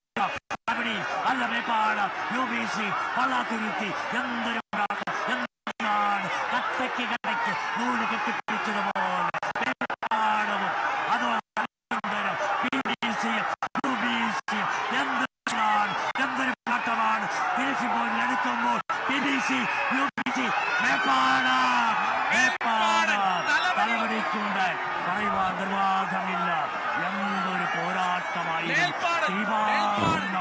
അല്ല, മേൽപ്പാട് UBC പള്ളാത്തുരുത്തി. എന്തൊരു പോരാട്ടം, എന്താണ് കട്ടയ്ക്ക് കടയ്ക്ക് നൂല് കെട്ടിപ്പിടിച്ചതുപോലെ മേൽപ്പാടവും അതോ TBCയും UBCയും എന്താണ്, എന്തൊരു പോരാട്ടമാണ്. ഫിനിഷിംഗ് പോയിന്റിൽ അടുക്കുമ്പോൾ TBC UBC മേൽപ്പാട് തലവടിച്ചുണ്ട്. പറയുവാൻ നിർവാഹമില്ല. എന്തൊരു പോരാട്ടമായിരുന്നു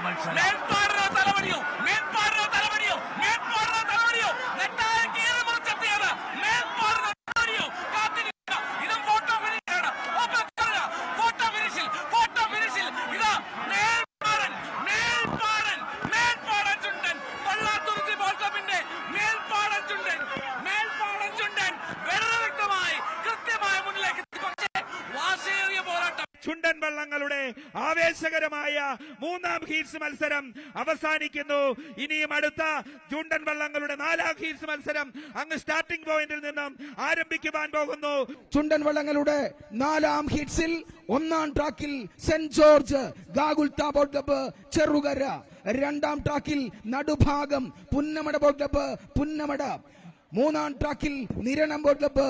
മത്സരം. ചുണ്ടൻ വള്ളങ്ങളുടെ ആവേശകരമായ 3ാം ഹീറ്റ്സ് മത്സരം അവസാനിക്കുന്നു. ഇനിയും അടുത്ത ചുണ്ടൻ വള്ളങ്ങളുടെ 4ാം ഹീറ്റ്സ് മത്സരം അങ്ങ് സ്റ്റാർട്ടിംഗ് പോയിന്റിൽ നിന്നും ആരംഭിക്കുവാൻ പോകുന്നു. ചുണ്ടൻ വള്ളങ്ങളുടെ 4ാം ഹീറ്റ്സിൽ 1ാം ട്രാക്കിൽ Saint George Gagultha boat club Cherukara, 2ാം ട്രാക്കിൽ നടുഭാഗം പുന്നമട ബോട്ട് ക്ലബ്ബ് പുന്നമട, 3ാം ട്രാക്കിൽ നിരണം ബോട്ട് ക്ലബ്ബ്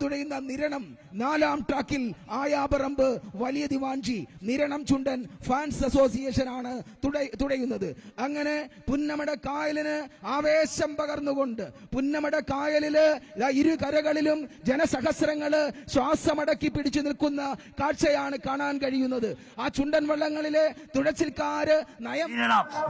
തുടങ്ങുന്ന നിരണം, 4ാം ട്രാക്കിൽ ആയാപറമ്പ് വലിയ ദിവാഞ്ചി നിരണം ചുണ്ടൻ ഫാൻസ് അസോസിയേഷൻ ആണ് തുടയുന്നത്. അങ്ങനെ പുന്നമട കായലിന് ആവേശം പകർന്നുകൊണ്ട് പുന്നമട കായലില് ഇരു കരകളിലും ജനസഹസ്രങ്ങള് ശ്വാസമടക്കി പിടിച്ചു നിൽക്കുന്ന കാഴ്ചയാണ് കാണാൻ കഴിയുന്നത്. ആ ചുണ്ടൻ വള്ളങ്ങളിലെ തുഴച്ചിൽക്കാര് നയം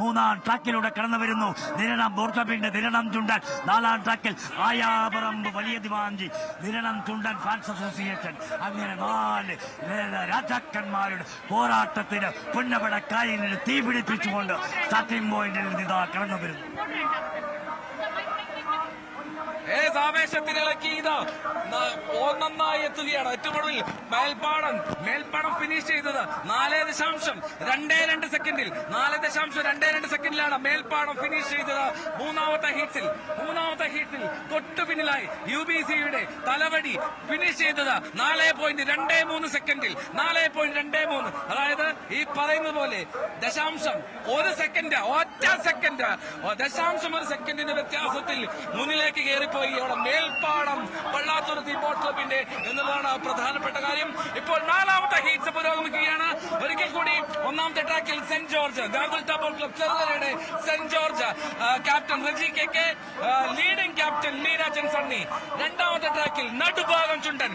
3ാം ട്രാക്കിലൂടെ കടന്നു വരുന്നു. നിരണം ബോട്ട് ക്ലബിന്റെ നിരണം ചുണ്ടൻ, 4ാം ട്രാക്കിൽ ആയാപറമ്പ് വലിയ ദിവാഞ്ചി നിരണം ചുണ്ടൻ ഫാൻസ് അസോസിയേഷൻ. അങ്ങനെ 4 രാജാക്കന്മാരുടെ പോരാട്ടത്തിന് പുന്നമട കായലിന് തീപിടിപ്പിച്ചുകൊണ്ട് സ്റ്റാർട്ടിംഗ് പോയിന്റിൽ നിന്നാ കടന്നു വരുന്നു. ആവേശത്തിനിളക്കി ഇത് ഒന്നായി എത്തുകയാണ്. ഏറ്റവും ഒടുവിൽ മേൽപ്പാടം ഫിനിഷ് ചെയ്തത് 4.22 സെക്കൻഡിൽ 4.22 സെക്കൻഡിലാണ് മേൽപ്പാടം ഫിനിഷ് ചെയ്തത്. 3ാമത്തെ ഹീറ്റ്സിൽ തൊട്ടു പിന്നിലായി UBCയുടെ തലവടി ഫിനിഷ് ചെയ്തത് 4.23 സെക്കൻഡിൽ 4.23. അതായത് ഈ പറയുന്നത് പോലെ 0.1 സെക്കൻഡ്, ഒറ്റ സെക്കൻഡ്, 0.1 സെക്കൻഡിന്റെ വ്യത്യാസത്തിൽ മുന്നിലേക്ക് കയറിപ്പോയി അവിടെ മേൽപ്പാടം പള്ളാത്തുരുത്തി ബോട്ട് ക്ലബിന്റെ എന്നുള്ളതാണ് പ്രധാനപ്പെട്ട കാര്യം. ഇപ്പോൾ 4ാമത്തെ ഹീറ്റ്സ് പുരോഗമിക്കുകയാണ്. ഒരിക്കൽ കൂടി 1ാമത്തെ ട്രാക്കിൽ Saint George Gagultha boat club ചെറുകരയുടെ Saint George captain Reji KK, leading captain Neerajan Sunny. 2ാമത്തെ ട്രാക്കിൽ നടുഭാഗം ചുണ്ടൻ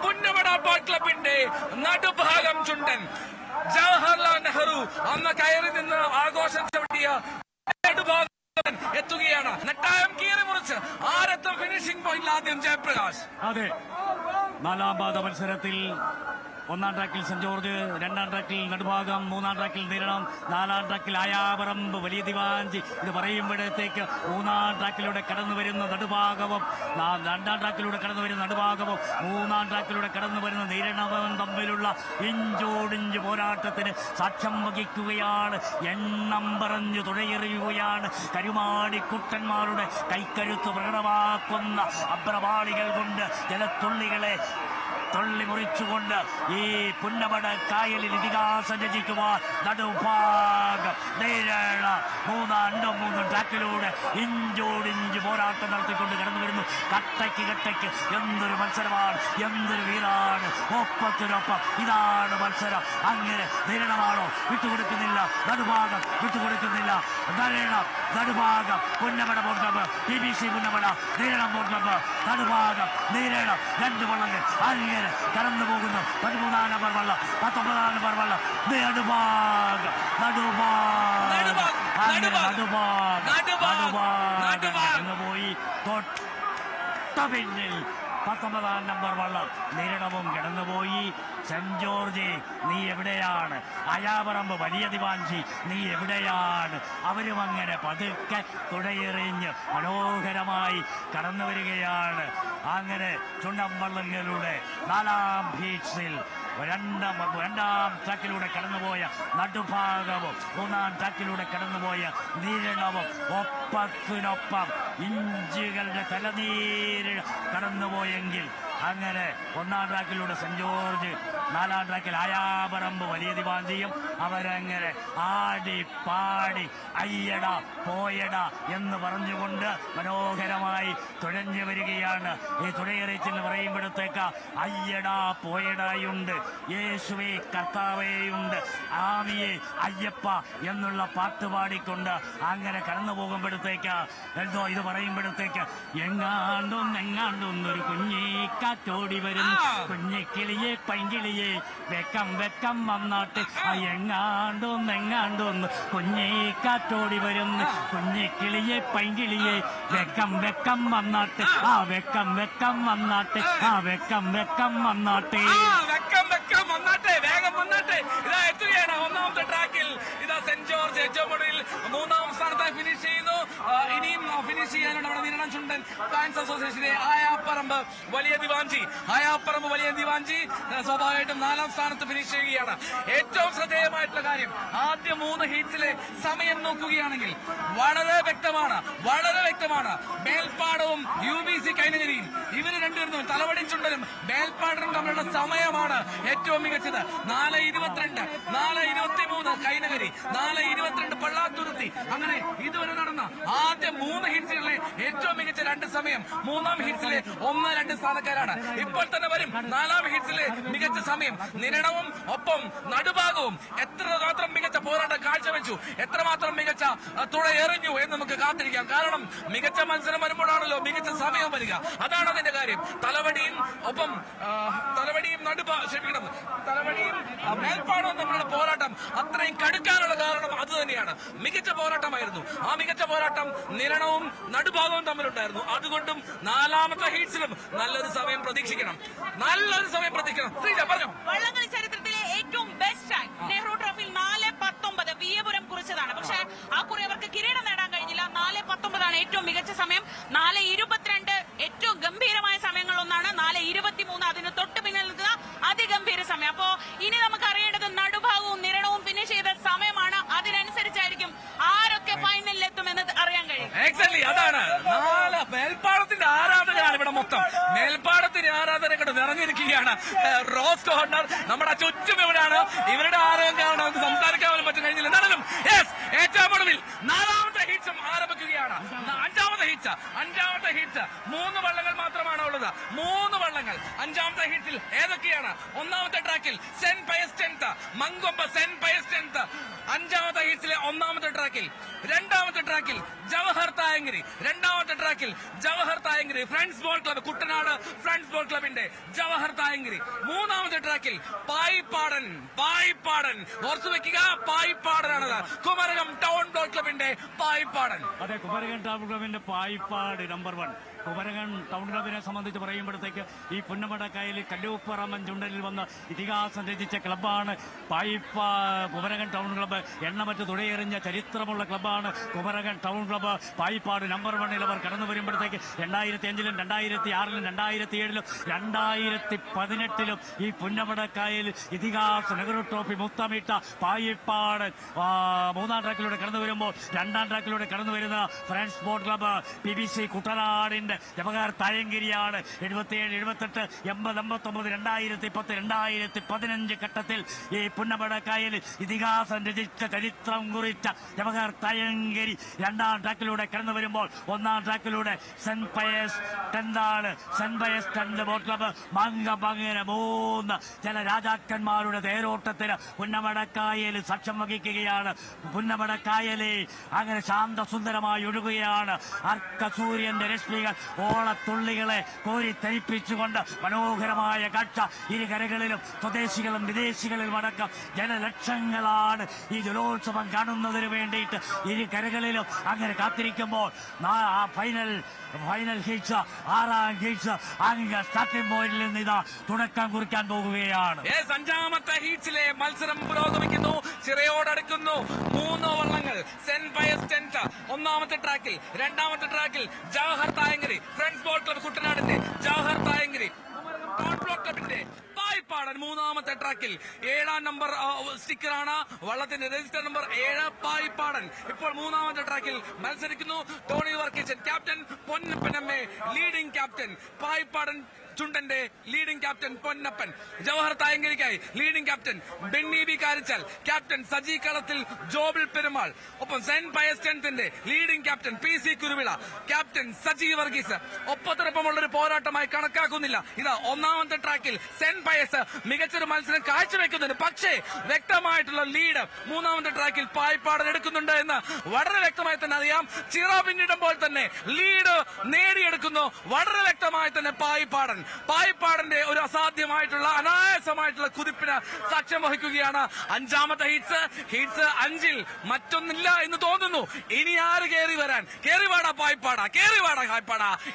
പുന്നമട ബോട്ട് ക്ലബിന്റെ നടുഭാഗം ചുണ്ടൻ ജവഹർലാൽ നെഹ്റു അന്ന് കയറി നിന്ന് ആഘോഷം ചവിട്ടിയ നടുഭാഗം എത്തുകയാണ്. നെട്ടായം കീറി മുറിച്ച് ആരത്തും ഫിനിഷിംഗ് പോയിന്റിൽ ആദ്യം ജയപ്രകാശ്. അതെ, 4ാം പാദ മത്സരത്തിൽ 1ാം ട്രാക്കിൽ സെന്റ് ജോർജ്, 2ാം ട്രാക്കിൽ നടുഭാഗം, 3ാം ട്രാക്കിൽ നിരണം, 4ാം ട്രാക്കിൽ ആയാപറമ്പ് വലിയ ദിവാഞ്ചി. ഇത് പറയുമ്പോഴത്തേക്ക് 3ാം ട്രാക്കിലൂടെ കടന്നു വരുന്ന നടുഭാഗവും 2ാം ട്രാക്കിലൂടെ കടന്നു വരുന്ന നടുഭാഗവും 3ാം ട്രാക്കിലൂടെ കടന്നു വരുന്ന നിരണവും തമ്മിലുള്ള ഇഞ്ചോടിഞ്ച് പോരാട്ടത്തിന് സാക്ഷ്യം വഹിക്കുകയാണ്. എണ്ണം പറഞ്ഞു തുഴയെറിയുകയാണ് കരുമാടിക്കുട്ടന്മാരുടെ കൈക്കരുത്ത് പ്രകടമാക്കുന്ന അബ്രവാളികൾ കൊണ്ട് ജലത്തുള്ളികളെ തൊള്ളി മുറിച്ചുകൊണ്ട് ഈ പുന്നമട കായലിൽ ഇതിഹാസം രചിക്കുവാൻ നടുഭാഗം നേരിട 3 ട്രാക്കിലൂടെ ഇഞ്ചോടിഞ്ച് പോരാട്ടം നടത്തിക്കൊണ്ട് കടന്നു വരുന്നു. കട്ടയ്ക്ക് എന്തൊരു മത്സരമാണ്, എന്തൊരു വീരാണ്. ഒപ്പത്തിനൊപ്പം ഇതാണ് മത്സരം. അങ്ങനെ ധീരണമാണോ? വിട്ടുകൊടുക്കുന്നില്ല. നടുഭാഗം വിട്ടുകൊടുക്കുന്നില്ല. Nadubhagam Punnamada boat club, BBC Punnamada, Dheeranam boat club. Nadubhagam Dheeranam 2 വള്ളങ്ങൾ അങ്ങനെ കടന്നു പോകുന്നു. 13 നമ്പർ വള്ളം, 19 നമ്പർ വള്ളം. നടുഭാഗം പോയി തൊട്ടപിന്നിൽ 19 നമ്പർ വള്ളം നിരണവും കിടന്നുപോയി. സെന്റ് ജോർജ് നീ എവിടെയാണ്? അയാപറമ്പ് വലിയ ദിവാഞ്ചി നീ എവിടെയാണ്? അവരും അങ്ങനെ പതുക്കെ തുടയെറിഞ്ഞ് മനോഹരമായി കടന്നു വരികയാണ്. അങ്ങനെ ചുണ്ടൻവള്ളങ്ങളുടെ 4ാം ഹീറ്റ്സിൽ രണ്ടാം ട്രാക്കിലൂടെ കടന്നുപോയ നടുഭാഗവും 3ാം ട്രാക്കിലൂടെ കടന്നുപോയ നീരണവും ഒപ്പത്തിനൊപ്പം ഇഞ്ചുകളുടെ തലനീര് കടന്നുപോയെങ്കിൽ അങ്ങനെ 1ാം ട്രാക്കിലൂടെ സെന്റ് ജോർജ്, 4ാം ട്രാക്കിൽ അയാപറമ്പ് വലിയ ദിവാന്തിയും അവരങ്ങനെ ആടി പാടി അയ്യട പോയട എന്ന് പറഞ്ഞുകൊണ്ട് മനോഹരമായി തുഴഞ്ഞു വരികയാണ്. ഈ തുഴയെറിച്ചെന്ന് പറയുമ്പോഴത്തേക്ക് അയ്യട പോയടയുണ്ട്, യേശുവേ കർത്താവേയുണ്ട്, ആമിയെ അയ്യപ്പ എന്നുള്ള പാട്ട് പാടിക്കൊണ്ട് അങ്ങനെ കടന്നു പോകുമ്പോഴത്തേക്ക് എന്തോ ഇത് പറയുമ്പോഴത്തേക്ക് എങ്ങാണ്ടൊന്നൊരു കുഞ്ഞിക്കാറ്റോടി വരും. കുഞ്ഞിക്കിളിയെ പൈങ്കിളിയെ വെക്കം വന്നാട്ടെ. എങ്ങാണ്ടൊന്ന് കുഞ്ഞിക്കാറ്റോടി വരും. കുഞ്ഞിക്കിളിയെ പൈങ്കിളിയെ വെക്കം വന്നാട്ടെ. വെക്കം വന്നാട്ടെ. വെക്കം വന്നാട്ടെ. വേഗം വന്നാട്ടെ. ഇതാ എത്തുകയാണ് 1ാമത്തെ ട്രാക്കിൽ. ഇതാ സെന്റ് ജോർജ് ഏറ്റവും ഒടുവിൽ 3ാം സ്ഥാനത്തായി ഫിനിഷ് ചെയ്യുന്നു. ഇനിയും ഫിനിഷ് ചെയ്യാനുണ്ട് നമ്മുടെ നിരണം ചുണ്ടൻ ഫാൻസ് അസോസിയേഷന്റെ ആയാപ്പറമ്പ് വലിയ ദിവാഞ്ചി സ്വാഭാവികമായിട്ടും 4ാം സ്ഥാനത്ത് ഫിനിഷ് ചെയ്യുകയാണ്. ഏറ്റവും ശ്രദ്ധേയമായിട്ടുള്ള കാര്യം, ആദ്യ 3 ഹീറ്റ്സിലെ സമയം നോക്കുകയാണെങ്കിൽ വളരെ വ്യക്തമാണ്. മേൽപ്പാടവും UBC കൈനഗിരിയും ഇവര് രണ്ടുപേരും തലവടി ചുണ്ടനും മേൽപ്പാടനും തമ്മിലുള്ള സമയമാണ് ഏറ്റവും മികച്ചത്. 4:22, 4:23 കൈനഗരി, 4:22 പള്ളാത്തുരുത്തി. അങ്ങനെ ഇതുവരെ നടന്ന ആദ്യ 3 ഹീറ്റ്സുകളിലെ ഏറ്റവും മികച്ച 2 സമയം 3ാം ഹീറ്റ്സിലെ 1-2 സ്ഥാനക്കാരാണ്. ഇപ്പോൾ തന്നെ വരും 4ാം ഹീറ്റ്സിലെ മികച്ച സമയം. നിരണവും ഒപ്പം നടുഭാഗവും എത്രമാത്രം മികച്ച പോരാട്ടം കാഴ്ചവെച്ചു, എത്രമാത്രം മികച്ച തുഴ എറിഞ്ഞു എന്ന് നമുക്ക് കാത്തിരിക്കാം. കാരണം മികച്ച മത്സരം വരുമ്പോഴാണല്ലോ മികച്ച സമയം വരിക. അതാണ് അതിന്റെ കാര്യം. തലവടിയും മേൽപ്പാടവും തമ്മിലുള്ള പോരാട്ടം അത്രയും കടുക്കാനുള്ള കാരണം അത് തന്നെയാണ്. മികച്ച പോരാട്ടമായിരുന്നു. ആ മികച്ച പോരാട്ടം നിരണവും നടുഭാഗവും തമ്മിലുണ്ടായിരുന്നു. അതുകൊണ്ടും 4ാമത്തെ ഹീറ്റ്സിലും നല്ലൊരു സമയം പ്രതീക്ഷിക്കണം. പറഞ്ഞു വള്ളംകളി ചരിത്രത്തിലെ ഏറ്റവും ബെസ്റ്റ് ടൈം നെഹ്റു ട്രോഫിയിൽ 4:19 വിയപുരം കുറിച്ചതാണ്. പക്ഷേ ആ കുറി അവർക്ക് കിരീടം നേടാൻ കഴിഞ്ഞില്ല. 4:19 ഏറ്റവും മികച്ച സമയം. 4:22 ഏറ്റവും ഗംഭീരമായ സമയങ്ങളൊന്നാണ്. 4:23 അതിന് തൊട്ട് പിന്നിൽ നിൽക്കുന്ന അതിഗംഭീര സമയം. അപ്പോ ഇനി നമുക്ക് അറിയേണ്ടത് നടുഭാഗവും നിരണവും ഫിനിഷ് ചെയ്ത സമയമാണ്. അതിനനുസരിച്ചായിരിക്കും ആരൊക്കെ ഫൈനലിൽ എത്തുമെന്ന് അറിയാൻ കഴിയും. എക്സാക്ട്ലി അതാണ്. മേൽപ്പാടത്തിന്റെ ആരാധകരാണ് ഇവിടെ മൊത്തം. മേൽപ്പാടത്തിന്റെ ആരാധകരെ നിറഞ്ഞിരിക്കുകയാണ്. റോസ് കോർണർ നമ്മുടെ ചുറ്റും ഇവിടെയാണ്. ഇവരുടെ ആരോഗ്യം കാരണം നമുക്ക് സംസാരിക്കാൻ പോലും പറ്റും കഴിഞ്ഞില്ല. എന്നാലും ഏറ്റവും ഒടുവിൽ 4ാമത്തെ ഹീറ്റ്സും ആരംഭിക്കുകയാണ്. 5ാമത്തെ ഹീറ്റ്സ് 3 വള്ളങ്ങൾ മാത്രമാണ് ഉള്ളത്. 3 വള്ളങ്ങൾ 5ാമത്തെ ഹീറ്റ്സിൽ ഏതൊക്കെയാണ്? 1ാമത്തെ ട്രാക്കിൽ Saint Pius 10th Mankombu Saint Pius 10th 5ാമത്തെ ഹീറ്റ്സിലെ 1ാമത്തെ ട്രാക്കിൽ. 2ാമത്തെ ട്രാക്കിൽ Jawahar Thayankari friends boat club Kuttanad friends boat ക്ലബിന്റെ ജവഹർ തായങ്കിരി. 3ാമത്തെ ട്രാക്കിൽ പായിപ്പാടൻ ഓർത്തു വെക്കുക, പായിപ്പാടനാണത്. കുമരകം ടൗൺ ബോൾ ക്ലബിന്റെ പായിപ്പാടൻ. അതെ, കുമരകം ടൗൺ ക്ലബിന്റെ പായിപ്പാട് നമ്പർ 1. കുമരകം ടൗൺ ക്ലബിനെ സംബന്ധിച്ച് പറയുമ്പോഴത്തേക്ക് ഈ പുന്നമട കായലിൽ കല്ലൂപ്പറമ്പൻ ചുണ്ടലിൽ വന്ന് ഇതിഹാസം രചിച്ച ക്ലബ്ബാണ് കുമരകം ടൗൺ ക്ലബ്ബ്. എണ്ണമറ്റ് തുഴയെറിഞ്ഞ ചരിത്രമുള്ള ക്ലബ്ബാണ് Kumarakom town club. Payippad number 1 അവർ കടന്നു വരുമ്പോഴത്തേക്ക് 2005-ലും 2006-ലും 2007-ലും 2018-ലും ഈ പുന്നമട കായൽ ഇതിഹാസ നെഹ്റു ട്രോഫി മുത്തമിട്ട പായിപ്പാട് 3ാം ട്രാക്കിലൂടെ കടന്നു വരുമ്പോൾ 2ാം ട്രാക്കിലൂടെ കടന്നു വരുന്ന ഫ്രണ്ട്സ് ബോട്ട് ക്ലബ്ബ് BBC കുട്ടനാടിന്റെ ജവഹർ തായങ്കരിയാണ്. 77, 78, 80, 89, 2010, 2015 ഘട്ടത്തിൽ ഈ പുന്നമടക്കായൽ ഇതിഹാസം രചിച്ച ചരിത്രം കുറിച്ച ജവഹർ തായങ്കരി രണ്ടാം ട്രാക്കിലൂടെ കടന്നു വരുമ്പോൾ ഒന്നാം ട്രാക്കിലൂടെ സെന്റ് പയസ് ടെന്താണ്. Saint Pius tenth boat club മംഗപങ്ങനെ 3 ജലരാജാക്കന്മാരുടെ തേരോട്ടത്തിന് പുന്നമടക്കായൽ സാക്ഷ്യം വഹിക്കുകയാണ്. പുന്നമടക്കായലെ അങ്ങനെ ശാന്തസുന്ദരമായി ഒഴുകുകയാണ്. അർക്കസൂര്യന്റെ രശ്മികൾ ഓളത്തുള്ളികളെ കോരിത്തരിപ്പിച്ചുകൊണ്ട് മനോഹരമായ കാഴ്ച. ഇരുകരകളിലും സ്വദേശികളും വിദേശികളിലും അടക്കം ജനലക്ഷങ്ങളാണ് ഈ ജലോത്സവം കാണുന്നതിന് വേണ്ടിയിട്ട് ഇരുകരകളിലും അങ്ങനെ കാത്തിരിക്കുമ്പോൾ ഫൈനൽ ഹീറ്റ്സ് 6ാം ഹീറ്റ്സ് അങ്ങ് സ്റ്റാർട്ടിംഗ് പോയിന്റിൽ നിന്ന് ഇതാ തുടക്കം കുറിക്കാൻ പോകുകയാണ്. 5ാമത്തെ ഹീറ്റ്സിലെ മത്സരം പുരോഗമിക്കുന്നു. ചിറയോടടുക്കുന്നു 3 വള്ളങ്ങൾ. സെന്റ് പയസ് ടെന്റ് 1ാമത്തെ ട്രാക്കിൽ, 2ാമത്തെ ട്രാക്കിൽ Jawahar Thayankari friends boat club കുട്ടനാടിന്റെ ജവഹർ തായങ്കരി ബോട്ട് ക്ലബിന്റെ പായിപ്പാടൻ 3ാമത്തെ ട്രാക്കിൽ 7ാം നമ്പർ സ്റ്റിക്കറാണ് വള്ളത്തിന്റെ രജിസ്റ്റർ നമ്പർ 7 പായിപ്പാടൻ. ഇപ്പോൾ 3ാമത്തെ ട്രാക്കിൽ മത്സരിക്കുന്നു ടോണി വർക്കിച്ചൻ, ക്യാപ്റ്റൻ പൊന്നപ്പനമ്മേ ലീഡിംഗ് ക്യാപ്റ്റൻ, പായിപ്പാടൻ ചുണ്ടന്റെ ലീഡിംഗ് ക്യാപ്റ്റൻ പൊന്നപ്പൻ, ജവഹർ തായങ്കരിക്കായി leading captain Benny B Karichal, captain Saji Kalathil Jobil Perumal, ഒപ്പം സെന്റ് പയസ് ടെന്റിന്റെ leading captain PC Kuruvila, captain Saji Varghese. ഒപ്പത്തിനൊപ്പമുള്ളൊരു പോരാട്ടമായി കണക്കാക്കുന്നില്ല. ഇതാ 1ാമത്തെ ട്രാക്കിൽ സെന്റ് പയസ് മികച്ചൊരു മത്സരം കാഴ്ചവെക്കുന്നുണ്ട്. പക്ഷേ വ്യക്തമായിട്ടുള്ള ലീഡ് 3ാമത്തെ ട്രാക്കിൽ പായിപ്പാടൻ എടുക്കുന്നുണ്ട് എന്ന് വളരെ വ്യക്തമായി തന്നെ അറിയാം. ചിറ പിന്നിടുമ്പോൾ തന്നെ ലീഡ് നേടിയെടുക്കുന്നു വളരെ വ്യക്തമായി തന്നെ പായിപ്പാടന്റെ ഒരു അസാധ്യമായിട്ടുള്ള അനായാസമായിട്ടുള്ള കുതിപ്പിന് സാക്ഷ്യം വഹിക്കുകയാണ്. 5ാമത്തെ ഹീറ്റ്സ് 5ൽ മറ്റൊന്നില്ല എന്ന് തോന്നുന്നു. ഇനി ആര് കേറിവാടാ പായിപ്പാട,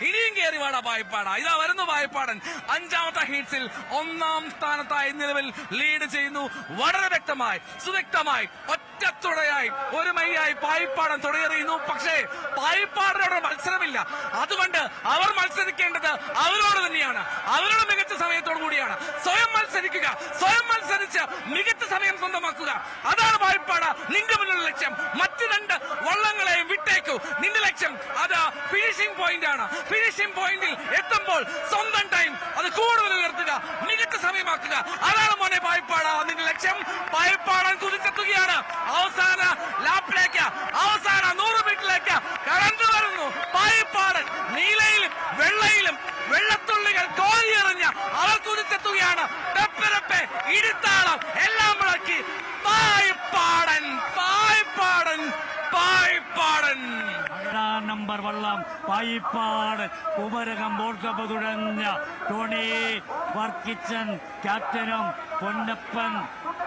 ഇനിയും കേറിവാടാ പായിപ്പാട. ഇതാ വരുന്നു പായിപ്പാടൻ. 5ാമത്തെ ഹീറ്റ്സിൽ 1ാം സ്ഥാനത്തായി നിലവിൽ ലീഡ് ചെയ്യുന്നു. വളരെ വ്യക്തമായി സുവ്യക്തമായി ഒറ്റത്തുടയായി ഒരുമയായി പായിപ്പാടൻ തുടയെറിയുന്നു. പക്ഷേ പായിപ്പാടനോട് മത്സരമില്ല. അതുകൊണ്ട് അവർ മത്സരിക്കേണ്ടത് അവരോട് തന്നെയാണ്, അവരുടെ മികച്ച സമയത്തോടു കൂടിയാണ്. സ്വയം മത്സരിച്ച് മികച്ച സമയം സ്വന്തമാക്കുക. അതാണ് പായിപ്പാട നിന്റെ മുന്നിലുള്ള ലക്ഷ്യം. മറ്റു 2 വള്ളങ്ങളെയും വിട്ടേക്കു. നിന്റെ ലക്ഷ്യം അത് ഫിനിഷിംഗ് പോയിന്റ് ആണ്. ഫിനിഷിംഗ് പോയിന്റിൽ എത്തുമ്പോൾ സ്വന്തം ടൈം അത് കൂടുതൽ ഉയർത്തുക, മികച്ച സമയമാക്കുക. അതാണ് മോനെ പായിപ്പാട നിന്റെ ലക്ഷ്യം. പായിപ്പാടൻ കുതിച്ചെത്തുകയാണ്. അവസാന ലാപ്പിലേക്ക്, അവസാന 100 മീറ്ററിലേക്ക് കടന്നു വരുന്നു പായിപ്പാടൻ. നീലയിലും വെള്ളയിലും വെള്ളത്തുള്ളികൾ കോരിയെറിഞ്ഞ അവർ കുതിച്ചെത്തുകയാണ്. പെപ്പരപ്പെ ഇടിത്താളം എല്ലാം മുഴക്കി പായിപ്പാടൻ. 7ാം നമ്പർ വള്ളം പായിപ്പാട് കുമരകം ബോട്ട് ക്ലബ്ബ് തുഴഞ്ഞ ടോണി വർക്കിച്ചൻ ക്യാപ്റ്റനും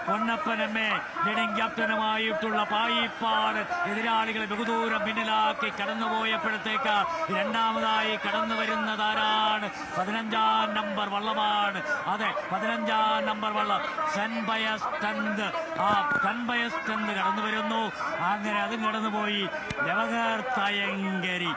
പൊന്നപ്പനമ്മേ ലീഡിംഗ് ക്യാപ്റ്റനുമായിട്ടുള്ള പായിപ്പാട് എതിരാളികളെ ബഹുദൂരം പിന്നിലാക്കി കടന്നുപോയപ്പോഴത്തേക്ക് 2ാമതായി കടന്നു വരുന്നതാരാണ്? 15ാം നമ്പർ വള്ളമാണ്. അതെ, 15ാം നമ്പർ വള്ളം സെന്റ് പയസ് ടെന്റ്. ആ സെന്റ് പയസ് ടെന്റ് കടന്നു വരുന്നു. അങ്ങനെ അതും കടന്നുപോയി. ജവഹർ തായങ്കരി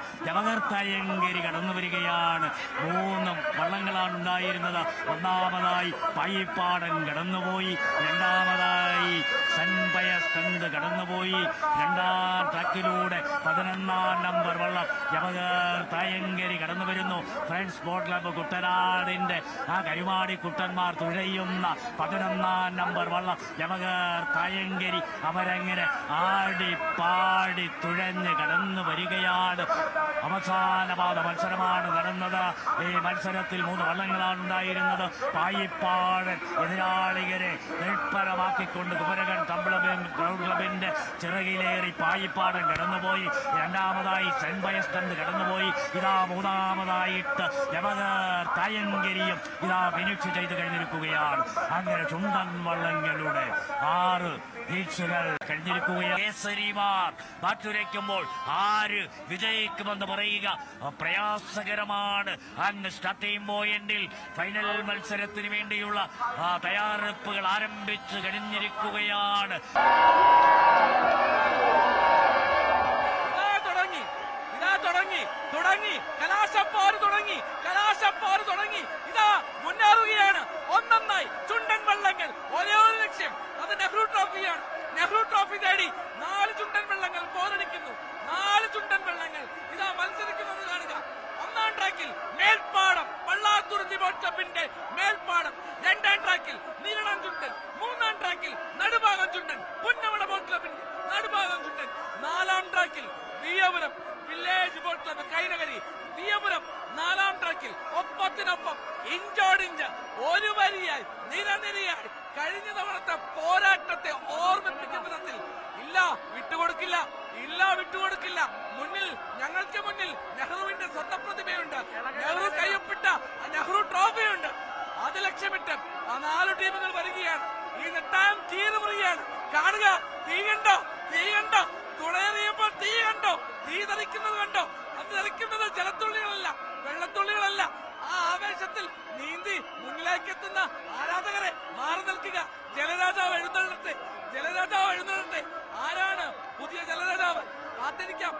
കടന്നു വരികയാണ്. 3 വള്ളങ്ങളാണ് ഉണ്ടായിരുന്നത്. 1ാമതായി പായിപ്പാടൻ കടന്നുപോയി. 2ാമതായി സെന്റ് പയസ് ടെന്റ് കടന്നുപോയി. 2ാം ട്രാക്കിലൂടെ 11ാം നമ്പർ വള്ളം ജവഹർ തായങ്കരി കടന്നു വരുന്നു. ഫ്രണ്ട്സ് ബോട്ട് ക്ലബ്ബ് കുട്ടനാടിന്റെ ആ കരുമാടി കുട്ടന്മാർ തുഴയുന്ന 11ാം നമ്പർ വള്ളം ജവഹർ തായങ്കരി അവരങ്ങനെ ആടിപ്പാടി തുഴഞ്ഞ് കടന്നു വരികയാണ്. അവസാനപാദ മത്സരമാണ് നടന്നത്. ഈ മത്സരത്തിൽ 3 വള്ളങ്ങളാണ് ഉണ്ടായിരുന്നത്. പായിപ്പാടൻ എതിരാളികരെ നിഷ്ഫലമാക്കിക്കൊണ്ട് കുമരകൻ ക്ലബിന്റെ ചിറകിലേറി പായിപ്പാടൻ കടന്നുപോയി. 2ാമതായി സെന്റ് പയസ് ടെന്റ് കടന്നുപോയി. ഇതാ 3ാമതായിട്ട് ജവഹർ തായങ്കരിയും ഇതാ ഫിനിഷ് ചെയ്ത് കഴിഞ്ഞിരിക്കുകയാണ്. അങ്ങനെ ചുണ്ടൻ വള്ളങ്ങളുടെ 6 ഹീറ്റ്സുകൾ കഴിഞ്ഞിരിക്കുകയാണ്. കേസരിമാർ മാറ്റുരയ്ക്കുമ്പോൾ ആര് വിജയിക്കുമെന്ന് പറയുക പ്രയാസകരമാണ്. അങ്ങ് സ്റ്റാർട്ടിംഗ് പോയിന്റിൽ ഫൈനൽ മത്സരത്തിന് വേണ്ടിയുള്ള തയ്യാറെടുപ്പുകൾ ആരംഭിച്ചു കഴിഞ്ഞിരിക്കുകയാണ്. തുടങ്ങി കലാശപ്പോര് തുടങ്ങി. ഇതാ മുന്നേറുകയാണ്. ഒന്നൊന്നായി ചുണ്ടൻ വള്ളങ്ങൾ. ഒരേ ഒരു ലക്ഷ്യം, അത് നെഹ്റു ട്രോഫിയാണ്. നെഹ്റു ട്രോഫി തേടി 4 ചുണ്ടൻ വള്ളങ്ങൾ പോരടിക്കുന്നു. 4 ചുണ്ടൻ വള്ളങ്ങൾ ഇതാ മത്സരിക്കുന്നത് കാണുക. 1ാം ട്രാക്കിൽ നിരനിരയായി കഴിഞ്ഞ തവണത്തെ പോരാട്ടത്തെ ഓർമ്മിപ്പിക്കുന്ന വിധത്തിൽ വിട്ടുകൊടുക്കില്ല. മുന്നിൽ ഞങ്ങൾക്ക് മുന്നിൽ നെഹ്റുവിന്റെ സ്വർണ്ണപ്രതിമയുണ്ട്, നെഹ്റു കയ്യൊപ്പിട്ട നെഹ്റു ട്രോഫിയുണ്ട്. അത് ലക്ഷ്യമിട്ട് ആ 4 ടീമുകൾ വരികയാണ്. ഈ നെട്ടായം തീരുമുറിയാണ്. കാണുക, തീ കണ്ടോ, തുണയെറിയുമ്പോൾ തീ കണ്ടോ, തീ തെറിക്കുന്നത് കണ്ടോ. അത് തെറിക്കുന്നത് ജലത്തുള്ളികളല്ല, വെള്ളത്തുള്ളികളല്ല. ആ ആവേശത്തിൽ നീന്തി മുന്നിലേക്ക് എത്തുന്ന ആരാധകരെ മാറി നിൽക്കുക. ജലരാജാവ് എഴുന്നള്ളട്ടെ. ആരാണ് പുതിയ ജലരാജാവ്? കാത്തിരിക്കാം.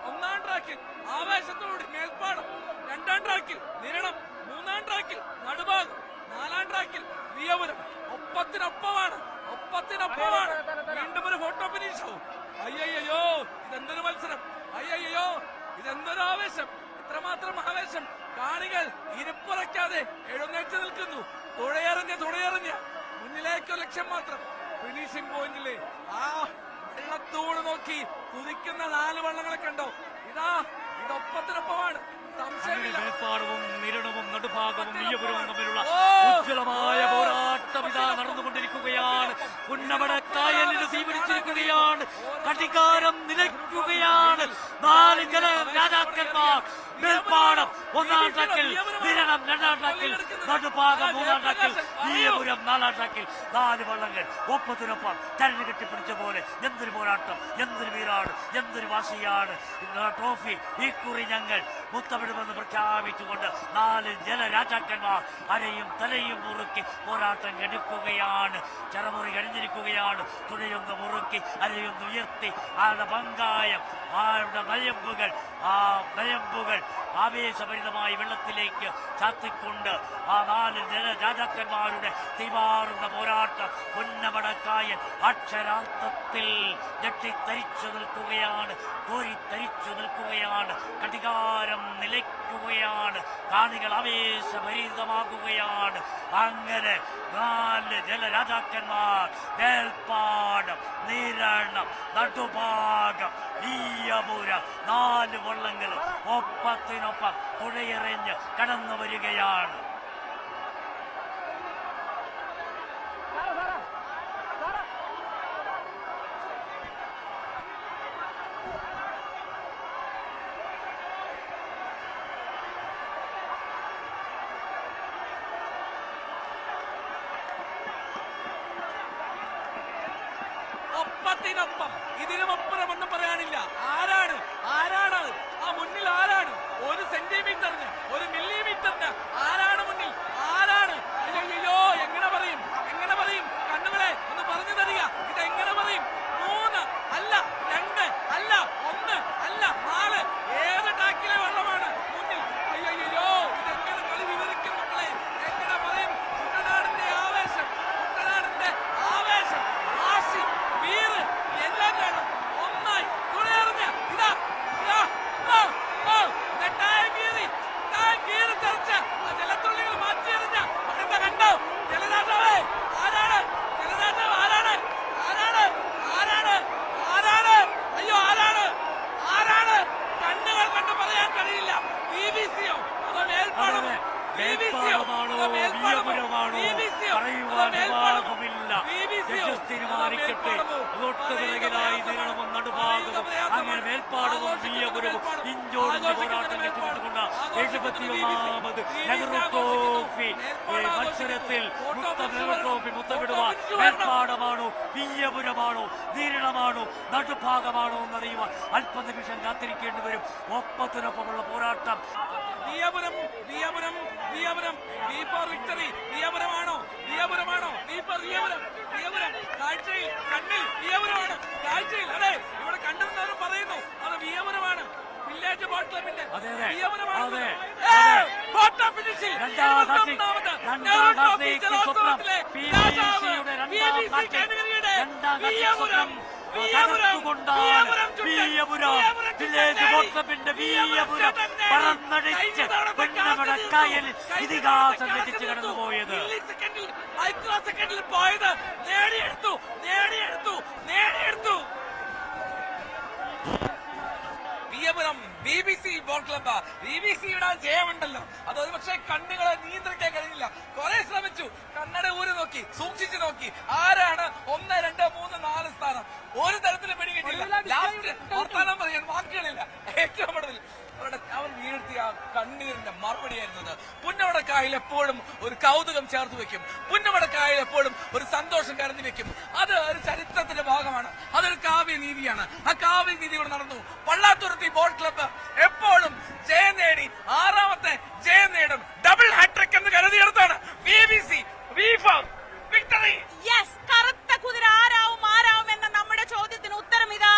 ഒന്നാം ട്രാക്കിൽ ആവേശത്തോടുകൂടി മേൽപ്പാടം, 2ാം ട്രാക്കിൽ നിരണം, 3ാം ട്രാക്കിൽ നടുഭാഗം, 4ാം ട്രാക്കിൽ വിയപുരം. ഒപ്പത്തിനൊപ്പമാണ്. വീണ്ടും ഒരു ഫോട്ടോ ഫിനിഷാവും. അയ്യോ, ഇതെന്തൊരു മത്സരം! ഇതെന്തൊരു ആവേശം! ഇത്രമാത്രം ആവേശം! കാണികൾ ഇരിപ്പുറയ്ക്കാതെ എഴുന്നേറ്റ് നിൽക്കുന്നു. തുഴയെറിഞ്ഞ മുന്നിലേക്ക് ലക്ഷ്യം മാത്രം. ഫിനിഷിംഗ് പോയിന്റിലെ ആ വെള്ളത്തോട് നോക്കി കുതിക്കുന്ന 4 വള്ളങ്ങളെ കണ്ടോ? ഇതൊപ്പത്തിനൊപ്പമാണ്. മേൽപ്പാടവും നിരണവും നടുഭാഗവും വിയപുരവും തമ്മിലുള്ള ഉജ്ജ്വലമായ പോരാട്ടം ഇതാ നടന്നുകൊണ്ടിരിക്കുകയാണ്. പുന്നമടക്കായലിന് തീപിടിച്ചിരിക്കുകയാണ്. കടികാരം നിലയ്ക്കുകയാണ്. 4 ജലരാജാക്കന്മാർ. മേൽപ്പാടം 1ാം ട്രാക്കിൽ, നിരണം 2ാം ട്രാക്കിൽ, നടുഭാഗം 3ാം ട്രാക്കിൽ, വിയപുരം 4ാം ട്രാക്കിൽ. 4 വള്ളങ്ങൾ ഒപ്പത്തിനൊപ്പം ചരഞ്ഞു കെട്ടിപ്പിടിച്ച പോലെ. എന്തൊരു പോരാട്ടം, എന്തൊരു വീരാണ്, എന്തൊരു വാശിയാണ്. ട്രോഫി ഇക്കുറി ഞങ്ങൾ മുത്തമിടുമെന്ന് പ്രഖ്യാപിച്ചുകൊണ്ട് 4 ജലരാജാക്കന്മാർ അരയും തലയും മുറുക്കി പോരാട്ടം എടുക്കുകയാണ്. ചരമുറി കഴിഞ്ഞിരിക്കുകയാണ്. തുഴയൊന്ന് മുറുക്കി, അരയൊന്ന് ഉയർത്തി, ആരുടെ പങ്കായം, ആരുടെ നയമ്പുകൾ ആവേശഭരിതമായി വെള്ളത്തിലേക്ക് ചാത്തിക്കൊണ്ട് ആ 4 ജലരാജാക്കന്മാരുടെ തീമാറുന്ന പോരാട്ടം പുന്നമടക്കായൽ അക്ഷരാർത്ഥത്തിൽ ഞെട്ടിത്തരിച്ചു നിൽക്കുകയാണ്. കോരിത്തരിച്ചു നിൽക്കുകയാണ്. കടികാരം നിലയ്ക്കുകയാണ്. കാണികൾ ആവേശഭരിതമാകുകയാണ്. അങ്ങനെ 4 ജലരാജാക്കന്മാർ മേൽപ്പാടം, നിരണം, നടുഭാഗം, വിയപുരം 4 വള്ളങ്ങളും ഒപ്പത്തിനൊപ്പം തുഴയെറിഞ്ഞ് കടന്നു വരികയാണ്. ഒപ്പത്തിനൊപ്പം, ഇതിനുമപ്പുറം ഒന്നും പറയാനില്ല. ആരാണ് ആ മുന്നിൽ? 1 സെന്റിമീറ്ററിന്, 1 മില്ലിമീറ്ററിന് ആരാണ് മുന്നിൽ? അയ്യോ, എങ്ങനെ പറയും? കണ്ണുകളെ ഒന്ന് പറഞ്ഞു തരിക. ഇതെങ്ങനെ പറയും? 3 അല്ല, 2 അല്ല, 1 അല്ല, 4. ഏത് ടാക്കിലെ വെള്ളമാണ് മുന്നിൽ? അയ്യോ, ഇതെങ്ങനെ കളി വിവരിക്കും മക്കളെ? എങ്ങനെ പറയും? കുട്ടനാടിന്റെ ആവേശം, വാശി, വീറ് എല്ലാം കാണും. ഒന്നായി തുഴയെറിഞ്ഞ നെട്ടായം കീറി തെറിച്ച ജലത്തുള്ളികൾ മാറ്റിയെറിഞ്ഞ കണ്ടോ? ജലരാജാവ് ആരാണ്? അയ്യോ, ആരാണ്? കണ്ണുകൾ കണ്ട് പറയാൻ കഴിയില്ല. BBC-യോ അതോ മേൽപ്പാടമോ? തീരുമാനിക്കട്ടെ. തൊട്ടുപിറകിലായി നിരണവും നടുഭാഗവും അങ്ങനെ മേൽപ്പാടവും വിയപുരവും ഇഞ്ചോടിന്റെ പോരാട്ടം എത്തിക്കൊണ്ട് 71ാമത് നെഹ്റു ട്രോഫി മത്സരത്തിൽ ട്രോഫി മുത്തമിടുവാൻ മേൽപ്പാടമാണോ, വിയപുരമാണോ, നീരണമാണോ, നടുഭാഗമാണോ എന്നറിയുവാൻ അല്പനിമിഷം കാത്തിരിക്കേണ്ടി വരും. ഒപ്പത്തിനൊപ്പമുള്ള പോരാട്ടം. വിയപുരം വിക്ടറി. വിയപുരമാണോ? വിയപുരം കാഴ്ചയിൽ, കണ്ണിൽ വിയപുരമാണ്. കാഴ്ചയിൽ അതെ, ഇവിടെ കണ്ടെന്നവരും പറയുന്നു അത് വിയപുരമാണ്. വില്ലേജ് ബോട്ട് ക്ലബിന്റെ വിയപുരമാണ്. ഫോട്ടോ ഫിനിഷിൽ പറന്നടിച്ച് ഇതിഹാസം രചിച്ച് കടന്നുപോയത്. മൈക്രോ സെക്കൻഡിൽ പോയത് നേടിയെടുത്തു. Viyapuram BBC boat club. BBC യുടെ ജയമുണ്ടല്ലോ, അത് ഒരുപക്ഷെ കണ്ണുകളെ നിയന്ത്രിക്കാൻ കഴിഞ്ഞില്ല. കുറെ ശ്രമിച്ചു. കായിൽ എപ്പോഴും ഒരു കൗതുകം ചേർത്ത് വെക്കും. പുന്നമട കായിൽ എപ്പോഴും ഒരു സന്തോഷം കരുതി വെക്കും. അത് ഒരു ചരിത്രത്തിന്റെ ഭാഗമാണ്. അതൊരു കാവ്യനീതിയാണ്. ആ കാവ്യനീതി ഇവിടെ നടന്നു. പള്ളാത്തുരുത്തി ബോട്ട് ക്ലബ്ബ് എപ്പോഴും ജയം നേടി 6ാമത്തെ ജയം നേടും. ഡബിൾ ഹാട്രിക് എന്ന് കരുതിയെടുത്താണ് BBC വിക്ടറി. യെസ്, കറുത്ത കുതിര ആരാവും എന്ന നമ്മുടെ ചോദ്യത്തിന് ഉത്തരം ഇതാ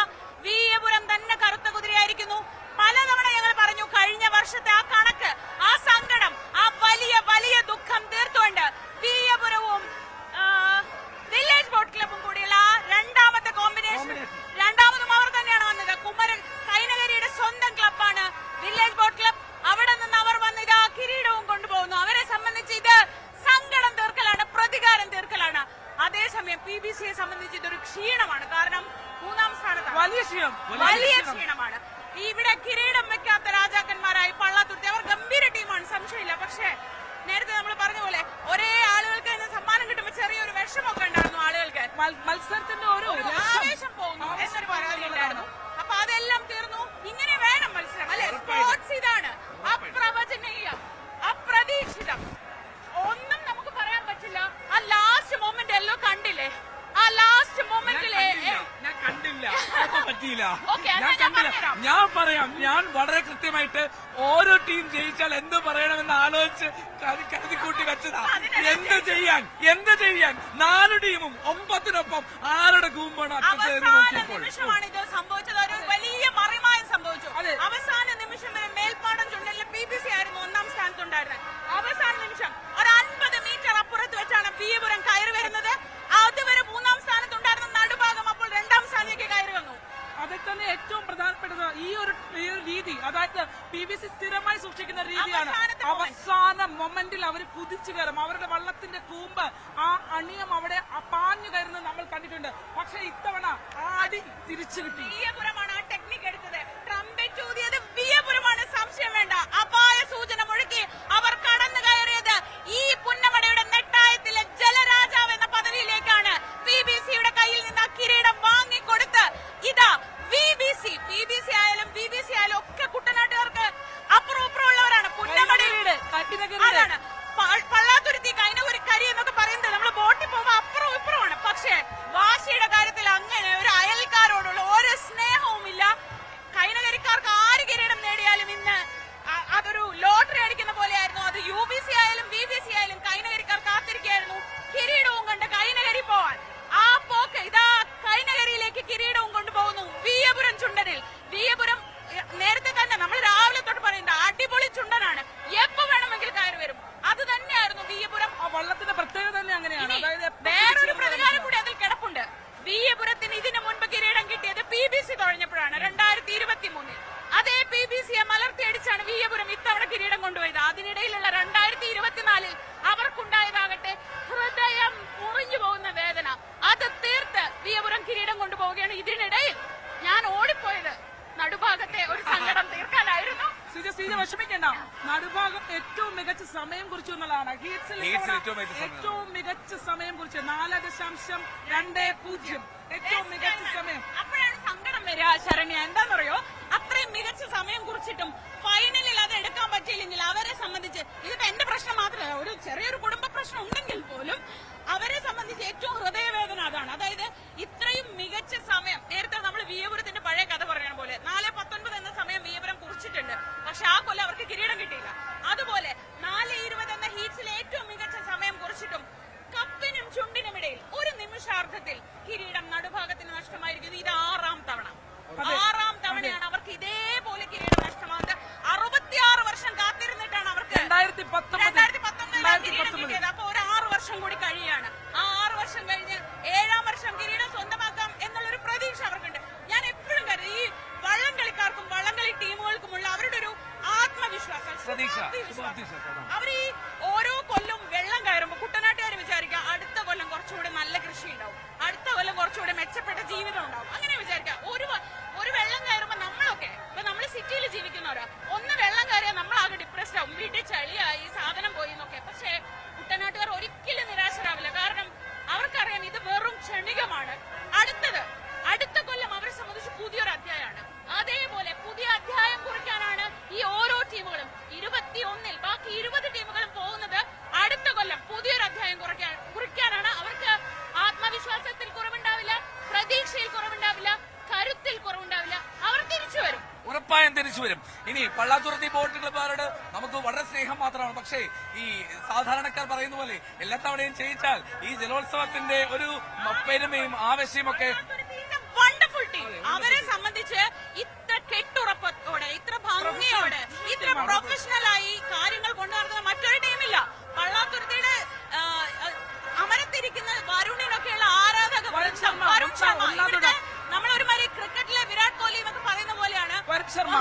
വീയപുരം തന്നെ കറുത്ത കുതിരയായിരിക്കുന്നു. പലതവണ ഞങ്ങൾ പറഞ്ഞു കഴിഞ്ഞ വർഷത്തെ ആ കണക്ക്, ആ സങ്കടം, ആ വലിയ ദുഃഖം തീർത്തുകൊണ്ട് വീയപുരവും വില്ലേജ് ബോട്ട് ക്ലബും കൂടിയുള്ള രണ്ടാമത്തെ കോമ്പിനേഷൻ, രണ്ടാമതും അവർ തന്നെയാണ് വന്നത്. കുമരൻ കൈനകരിയുടെ സ്വന്തം ക്ലബ്ബാണ് വില്ലേജ് ബോട്ട് ക്ലബ്. അവിടെ നിന്ന് അവർ വന്ന് ഇതാ കിരീടവും കൊണ്ടുപോകുന്നു. അവരെ സംബന്ധിച്ച് ഇത് സങ്കടം തീർക്കലാണ്, പ്രതികാരം തീർക്കലാണ്. അതേസമയം PBCയെ സംബന്ധിച്ച് ഇതൊരു ക്ഷീണമാണ്. കാരണം 3ാം സ്ഥാനത്താണ്. വലിയ ക്ഷീണമാണ്. ഇവിടെ കിരീടം വെക്കാത്ത രാജാക്കന്മാരായി പള്ളാത്തുരുത്തി. അവർ ഗംഭീര ടീമാണ്, സംശയമില്ല. പക്ഷേ നേരത്തെ നമ്മൾ പറഞ്ഞ പോലെ ഒരേ ആളുകൾക്ക് തന്നെ സമ്മാനം കിട്ടുമ്പോൾ ചെറിയൊരു വിഷമൊക്കെ ഉണ്ടായിരുന്നു ആളുകൾക്ക്. മത്സരത്തിന്റെ ഒരു ആവേശം പോകുന്നു എന്നൊരു പരാതിയുണ്ടായിരുന്നു. അപ്പൊ അതെല്ലാം തീർന്നു. ഇങ്ങനെ വേണം മത്സരം, അല്ലെ? സ്പോർട്സ് ഇതാണ്, അപ്രവചനീയം, അപ്രതീക്ഷിതം. ഒന്നും നമുക്ക് പറയാൻ പറ്റില്ല. ആ ലാസ്റ്റ് മൊമെന്റ് എല്ലാം കണ്ടില്ലേ? ആ ലാസ്റ്റ് മൊമെന്റിലെ ഞാൻ കണ്ടില്ല, പറ്റിയില്ല. Okay, ഞാൻ പറയാം. ഞാൻ വളരെ കൃത്യമായിട്ട് ഓരോ ടീം ജയിച്ചാൽ എന്ത് പറയണമെന്ന് ആലോചിച്ച് കരുതിക്കൂട്ടി വെച്ചതാ. എന്ത് ചെയ്യാൻ 4 ടീമും 9-നൊപ്പം ആരുടെ കൂമ്പാണ് നിമിഷമാണ് ഇത് സംഭവിച്ചത്. ഒരു വലിയ മറിമായം സംഭവിച്ചു. അവസാന നിമിഷം വരെ മേൽപ്പാടം ചുണ്ടലിലെ BBC ആയിരുന്നു 1ാം സ്ഥാനത്തുണ്ടായിരുന്നത്. അവസാന നിമിഷം ഒരു 50 മീറ്റർ അപ്പുറത്ത് വെച്ചാണ് വീയപുരം കയറി വരുന്നത്. അതുവരെ 3ാം സ്ഥാനത്തുണ്ടായിരുന്ന നടുഭാഗം അപ്പോൾ 2ാം സ്ഥാനത്തേക്ക് കയറി വന്നു. അതിൽ തന്നെ ഏറ്റവും പ്രധാനപ്പെട്ടത് ഈ ഒരു രീതി, അതായത് BBC സ്ഥിരമായി സൂക്ഷിക്കുന്ന രീതിയാണ്. അവസാന മൊമെന്റിൽ അവർ കുതിച്ചു കയറും. അവരുടെ വള്ളത്തിന്റെ കൂമ്പ്, ആ അണിയം അവിടെ പാഞ്ഞു കയറുന്നത് നമ്മൾ കണ്ടിട്ടുണ്ട്. പക്ഷെ ഇത്തവണ ആ അടി തിരിച്ചു കിട്ടി. വീയപുരമാണ് ആ ടെക്നിക്ക് എടുത്തത്. ട്രംപറ്റ് ഊതിയത് വീയപുരമാണ്, സംശയം വേണ്ട. അപായ സൂചന മുഴക്കി അവർ കടന്നു കയറിയത് ഈ പുന്നമടയുടെ നെട്ടായത്തിലെ ജലരാജാവ് എന്ന പദവിയിലേക്കാണ്. PBCയുടെ കയ്യിൽ നിന്ന് ആ കിരീടം വാങ്ങിക്കൊടുത്ത് ഇതാ BBC ആയാലും BBC ആയാലും ഒക്കെ കുട്ടനാട്ടുകാർക്ക് അപ്പുറമുള്ളവരാണ്. പുന്നമടയുടെ അതാണ് പള്ളാത്തുരുത്തി കൈനകുരി കരി എന്നൊക്കെ പറയുന്നത്. നമ്മൾ ബോട്ടിൽ പോകുമ്പോൾ അപ്പുറവും ഇപ്പുറമാണ്. പക്ഷേ വാശിയുടെ കാര്യത്തിൽ അങ്ങനെ ഒരു അയൽക്കാരോടുള്ള ഒരു സ്നേഹവുമില്ല. കൈനകരിക്കാർക്ക് ആര് കിരീടം നേടിയാലും ഇന്ന് അതൊരു ലോട്ടറി അടിക്കുന്ന പോലെയായിരുന്നു. അത് UBC ആയാലും BBC ആയാലും കൈനകരിക്കാർ കാത്തിരിക്കുകയായിരുന്നു കിരീടവും കണ്ട് കൈനകരി പോവാൻ. ആ പോക്ക് ഇതാ കൈനകരിയിലേക്ക് കിരീടവും കൊണ്ടുപോകുന്നു വീയപുരം ചുണ്ടനിൽ. വീയപുരം നേരത്തെ തന്നെ നമ്മൾ രാവിലെ തൊട്ട് പറയുന്നത് അടിപൊളി ചുണ്ടനാണ്, എപ്പോ വേണമെങ്കിൽ കയറി വരും. അത് തന്നെയായിരുന്നു വീയപുരം. ആ വള്ളത്തിന്റെ പ്രത്യേകത തന്നെ അങ്ങനെയാണ്. വേറൊരു പ്രതികാരം കൂടി അതിൽ കിടപ്പുണ്ട്. വീയപുരത്തിന് ഇതിനു മുൻപ് കിരീടം കിട്ടിയത് PBC തുഴഞ്ഞപ്പോഴാണ് 2023. അതേ PBCയെ മലർത്തിയടിച്ചാണ് വീയപുരം ഇത്തവണ കിരീടം കൊണ്ടുപോയത്. അതിനിടയിലുള്ള 2024 അവർക്കുണ്ടായതാകട്ടെ ഹൃദയം മുറിഞ്ഞു പോകുന്ന വേദന. അത് തീർത്ത് വീയപുരം കിരീടം കൊണ്ടുപോവുകയാണ്. ഇതിനിടയിൽ ഞാൻ ഓടിപ്പോയത് നടുഭാഗത്തെ ഒരു സങ്കടം തീർക്കാനായിരുന്നു. വിഷമിക്കണ്ട, നടുഭാഗം ഏറ്റവും മികച്ച സമയം കുറിച്ചു എന്നുള്ളതാണ്. ഹീറ്റ്സിൽ ഏറ്റവും മികച്ച സമയം കുറിച്ച് 4.20 ഏറ്റവും മികച്ച സമയം. അപ്പോഴാണ് സങ്കടം വരിക ശരണ്യ. എന്താണെന്നറിയോ, അത്രയും മികച്ച സമയം കുറിച്ചിട്ടും ഫൈനലിൽ അത് എടുക്കാൻ പറ്റിയില്ലെങ്കിൽ അവരെ സംബന്ധിച്ച്, ഇതിപ്പോ എന്റെ പ്രശ്നം മാത്രമല്ല, ഒരു ചെറിയൊരു കുടുംബ പ്രശ്നം ഉണ്ടെങ്കിൽ പോലും അവരെ സംബന്ധിച്ച് ഏറ്റവും ഹൃദയവേദന അതാണ്. അതായത് ഇത്രയും മികച്ച സമയം, നേരത്തെ നമ്മൾ വീയപുരത്തിന്റെ പഴയ കഥ പറയുന്ന പോലെ 4:19 എന്ന സമയം വീയപുരം കുറിച്ചിട്ടുണ്ട്. പക്ഷെ ആ കൊല്ലം അവർക്ക് കിരീടം കിട്ടിയില്ല. അതുപോലെ 4:20 എന്ന ഹീറ്റ്സിൽ ഏറ്റവും മികച്ച സമയം കുറിച്ചിട്ടും കപ്പിനും ചുണ്ടിനുമിടയിൽ ഒരു നിമിഷാർദ്ധത്തിൽ കിരീടം നടുഭാഗത്തിന് നഷ്ടമായിരിക്കുന്നു. ഇത് 6ാം തവണയാണ് അവർക്ക് ഇതേപോലെ കിരീടം നഷ്ടമാകുന്നത്. 66 വർഷം കാത്തിരുന്നിട്ടാണ് അവർക്ക് 2019 കിരീടം കിട്ടിയത്. അപ്പൊ ഒരു 6 വർഷം കൂടി കഴിയാണ്. ആ 6 വർഷം കഴിഞ്ഞ് 7ാം വർഷം കിരീടം സ്വന്തമാക്കാം എന്നുള്ളൊരു പ്രതീക്ഷ അവർക്കുണ്ട്. ഞാൻ എപ്പോഴും കരുതി ഈ വള്ളംകളിക്കാർക്കും വള്ളംകളി ടീമുകൾക്കുമുള്ള അവരുടെ ഒരു ആത്മവിശ്വാസം, അവർ ഈ ഓരോ കൊല്ലം വെള്ളം കയറുമ്പോൾ കുട്ടനാട്ടുകാർ വിചാരിക്കുക അടുത്ത കൊല്ലം കുറച്ചുകൂടെ നല്ല കൃഷി ഉണ്ടാവും, അടുത്ത കൊല്ലം കുറച്ചുകൂടെ മെച്ചപ്പെട്ട ജീവിതം ഉണ്ടാവും, അങ്ങനെ വിചാരിക്കുക. ഒരു വെള്ളം കയറുമ്പോൾ നമ്മളൊക്കെ ഇപ്പൊ നമ്മൾ സിറ്റിയിൽ ജീവിക്കുന്നവരാ, ഒന്ന് വെള്ളം കയറിയാൽ നമ്മളാകെ ഡിപ്രസ്ഡ് ആവും, വീട്ടിൽ ചളിയായി, സാധനം പോയി എന്നൊക്കെ. പക്ഷേ കുട്ടനാട്ടുകാർ ഒരിക്കലും നിരാശരാവില്ല. കാരണം അവർക്കറിയാം ഇത് വെറും ക്ഷണികമാണ്. അടുത്ത കൊല്ലം അവരെ സംബന്ധിച്ച് പുതിയൊരു അധ്യായമാണ്. അതേപോലെ പുതിയ അധ്യായം കുറിക്കാനാണ് ഈ ഓരോ ടീമുകളും 21-ൽ ബാക്കി 20 ടീമുകളും തിരിച്ചു വരും. ഇനി പള്ളാത്തുരുത്തി ബോട്ട് ക്ലബ്ബുകാരോട് നമുക്ക് വളരെ സ്നേഹം മാത്രമാണ്. പക്ഷേ ഈ സാധാരണക്കാർ പറയുന്ന പോലെ എല്ലാ തവണയും ചെയ്യിച്ചാൽ ഈ ജലോത്സവത്തിന്റെ ഒരു പെരുമയും ആവശ്യവും ഒക്കെ വണ്ടർഫുൾ ടീം. അവരെ സംബന്ധിച്ച് ഇത്ര കെട്ടുറപ്പത്തോടെ, ഇത്ര ഭംഗിയോടെ, ഇത്ര പ്രൊഫഷണലായി കാര്യങ്ങൾ കൊണ്ടുനടത്തുന്ന മറ്റൊരു ടീമില്ല. പള്ളാത്തുരുത്തിയുടെ അമരത്തിരിക്കുന്ന വരുണിനൊക്കെയുള്ള ആരാധകർ വരുൺ ശർമ്മ. നമ്മളൊരുമാതിരി ക്രിക്കറ്റിലെ വിരാട് കോഹ്ലി എന്നൊക്കെ പറയുന്ന പോലെയാണ് വരുൺ ശർമ്മ.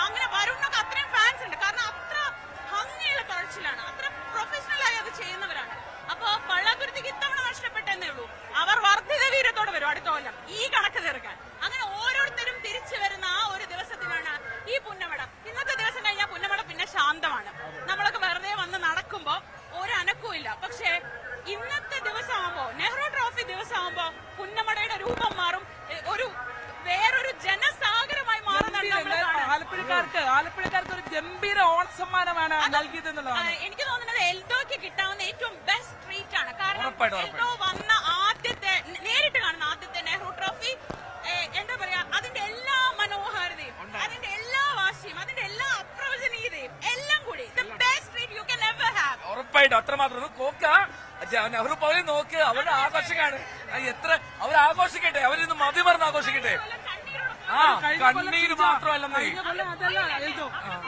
അങ്ങനെ വരുണിനൊക്കെ അത്രയും ഫാൻസ് ഉണ്ട്. കാരണം അത്ര ഭംഗിയുള്ള തുഴച്ചിലാണ്, അത്ര പ്രൊഫഷണലായി അത് ചെയ്യുന്നവരാണ്. അപ്പൊ പള്ളാത്തുരുത്തിക്ക് ഇത്തവണ നഷ്ടപ്പെട്ടെന്നേ ഉള്ളൂ. അവർ വർദ്ധിത വീരത്തോടെ വരും അടുത്ത കൊല്ലം ഈ കണക്ക് തീർക്കാൻ. അങ്ങനെ ഓരോരുത്തരും തിരിച്ചു വരുന്ന ആ ഒരു ദിവസത്തിനാണ് ഈ പുന്നമട. ഇന്നത്തെ ദിവസം കഴിഞ്ഞാൽ പുന്നമട പിന്നെ ശാന്തമാണ്. നമ്മളൊക്കെ വെറുതെ വന്ന് നടക്കുമ്പോ ഒരു അനക്കവും ഇല്ല. പക്ഷേ ഇന്നത്തെ ദിവസമാകുമ്പോ, നെഹ്റു ട്രോഫി ദിവസമാകുമ്പോ പുന്നമടയുടെ രൂപം മാറും, ഒരു വേറൊരു ജനസാഗരമായി മാറുന്നുണ്ട്. ആലപ്പുഴക്കാർക്ക് ഒരു ഗംഭീര ഓണസമ്മാനമാണ് നൽകിയതെന്നുള്ളതാണ് എനിക്ക് തോന്നുന്നത്. എൽദോയ്ക്ക് കിട്ടാവുന്ന ഏറ്റവും ബെസ്റ്റ് ട്രീറ്റ് ആണ്. കാരണം എൽദോ വന്ന ആദ്യത്തെ, നേരിട്ട് കാണുന്ന ആദ്യത്തെ നെഹ്റു ട്രോഫി, എന്താ പറയാ, അതിന്റെ എല്ലാ മനോഹാരിതയും, അതിന്റെ എല്ലാ വാശിയും, അതിന്റെ എല്ലാ അപ്രവചനീയതയും എല്ലാം കൂടി best treat you can ever have. ഉറപ്പായിട്ടും അത്രമാത്രം നോക്ക. നെഹ്റു പവലിൽ നോക്ക്, അവരുടെ ആഘോഷമാണ്. എത്ര അവർ ആഘോഷിക്കട്ടെ, അവരിന്ന് മതി പറഞ്ഞ് ആഘോഷിക്കട്ടെ. കണ്ണീര് മാത്രമല്ലെന്നേ,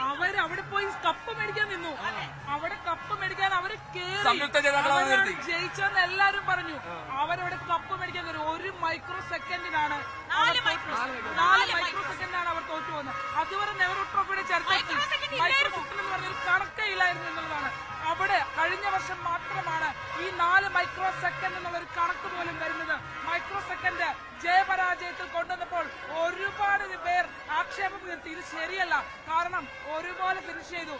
അവരവിടെ പോയി കപ്പ് മേടിക്കാൻ നിന്നു. അവിടെ കപ്പ് മേടിക്കാൻ അവര് സംയുക്ത ജനതാദൾ ജയിച്ചെന്ന് എല്ലാരും പറഞ്ഞു. അവരവിടെ കപ്പ് മേടിക്കാൻ കയറി. 1 മൈക്രോ സെക്കൻഡിനാണ് 4 മൈക്രോ സെക്കൻഡിനാണ് അവർ തോറ്റു പോകുന്നത്. അതുവരെ നെഹ്റു ട്രോഫിയുടെ ചരിത്രത്തിൽ മൈക്രോ സെക്കൻഡ് എന്ന് പറഞ്ഞാൽ കണക്കയില്ലായിരുന്നു എന്നുള്ളതാണ്. അവിടെ കഴിഞ്ഞ വർഷം മാത്രമാണ് ഈ 4 മൈക്രോ സെക്കൻഡ് എന്നുള്ളൊരു കണക്ക് പോലും വരുന്നത്. മൈക്രോ സെക്കൻഡ് ജയപരാജയത്തിൽ കൊണ്ടുവന്നപ്പോൾ ഒരുപാട് പേർ ആക്ഷേപം ഉയർത്തി. ഇത് ശരിയല്ല, കാരണം ഒരുപോലെ ഫിനിഷ് ചെയ്തു.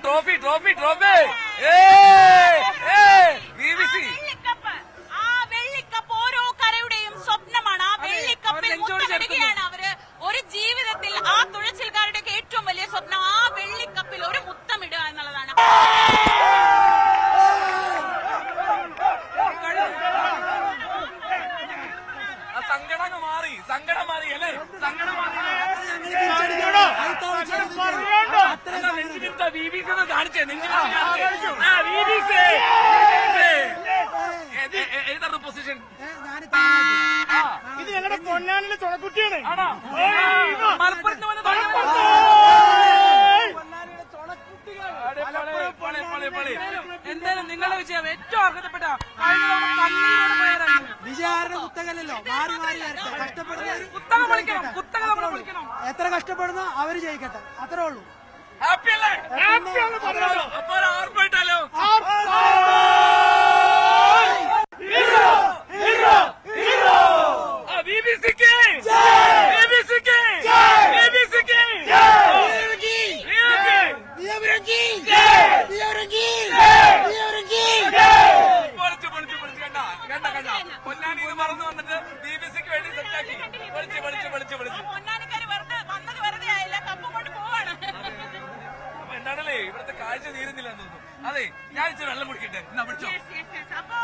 ട്രോഫി ട്രോഫി ട്രോഫി ആ വെള്ളിക്കപ്പ് ഓരോ കരയുടെയും സ്വപ്നമാണ്. ആ വെള്ളിക്കപ്പിൽ മുത്തമിടുകയാണ് അവര്. ഒരു ജീവിതത്തിൽ ആ തുഴച്ചിൽക്കാരുടെയൊക്കെ ഏറ്റവും വലിയ സ്വപ്നം ആ വെള്ളിക്കപ്പിൽ ഒരു മുത്തമിടുക എന്നുള്ളതാണ്. സങ്കടം മാറി അല്ലേ? സങ്കടം മാറി. കാണിച്ചേ ഏതാണ് പൊസിഷൻ? ഇത് ഞങ്ങളുടെ പൊന്നാനിലെ തുണക്കുട്ടിയാണ്. മലപ്പുറത്ത് വന്ന് എന്തായാലും നിങ്ങളുടെ വിജയം ഏറ്റവും അർഹതപ്പെട്ട വിജയാരുടെ കുത്തകല്ലോ, മാറി മാറി വരട്ടെ. കുത്തക നമ്മൾ വിളിക്കണം. എത്ര കഷ്ടപ്പെടുന്നോ അവര് ജയിക്കട്ടെ, അത്രേ ഉള്ളൂ. ഹാപ്പി അല്ലേ? അപ്പോൾ ആർപ്പായിട്ടാലോ? പൊന്നാനി മറന്നു വന്നിട്ട് BBC-ക്ക് വേണ്ടി സെറ്റാക്കി വിളിച്ച് പൊന്നാനിക്കാര് വന്നത് വെറുതെ ആയില്ല, കപ്പും കൊണ്ട് പോവാണ്. അപ്പൊ എന്താണല്ലേ ഇവിടുത്തെ കാഴ്ച തീരുന്നില്ല എന്ന് തോന്നുന്നു. അതെ, ഞാൻ ഇച്ചിരി വെള്ളം കുടിക്കട്ടെ. അപ്പൊ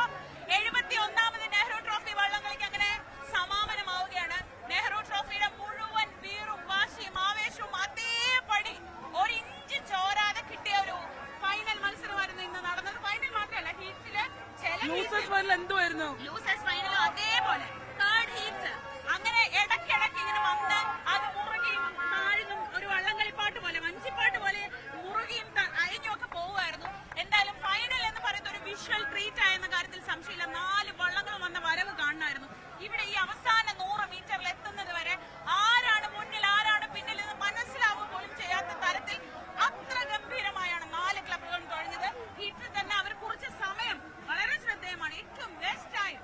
71ാമത് നെഹ്റു ട്രോഫി വള്ളംകളിക്ക് അങ്ങനെ സമാപനമാവുകയാണ്. നെഹ്റു ട്രോഫിയുടെ മുഴുവൻ വീറും വാശിയും ആവേശവും അതേപടി 1 ഇഞ്ച് ചോരാതെ കിട്ടിയ ഒരു ഫൈനൽ മത്സരമായിരുന്നു ഇന്ന് നടന്നത്. ഫൈനൽ മാത്രമല്ല, ഹീറ്റ്സില് എന്തുവായിരുന്നു ലൂസേഴ്സ് ഫൈനൽ അതേപോലെ തേർഡ് ഹീറ്റ്സ്. അങ്ങനെ ഇടയ്ക്കിടയ്ക്ക് ഇങ്ങനെ വന്ന് അത് മുറുകിയും താഴ്ന്നും ഒരു വള്ളംകളിപ്പാട്ട് പോലെ, വഞ്ചിപ്പാട്ട് പോലെ മുറുകിയും അയഞ്ഞും ഒക്കെ പോവുമായിരുന്നു. എന്തായാലും ഫൈനൽ എന്ന് പറയുന്ന ഒരു വിഷ്വൽ ട്രീറ്റ് ആയെന്ന കാര്യത്തിൽ സംശയമില്ല. 4 വള്ളങ്ങൾ വന്ന വരവ് കാണണമായിരുന്നു. ഇവിടെ ഈ അവസാന 100 മീറ്ററിൽ എത്തുന്നത് വരെ ആരാണ് മുന്നിൽ ആരാണ് പിന്നിൽ എന്ന് മനസ്സിലാവുക പോലും ചെയ്യാത്ത തരത്തിൽ അത്ര ഗംഭീരമായാണ് 4 ക്ലബ്ബുകളും തുഴഞ്ഞത്. ഹീറ്റിൽ തന്നെ അവർ കുറച്ച് സമയം വളരെ ശ്രദ്ധേയമാണ്. ഏറ്റവും ബെസ്റ്റ് ടൈം,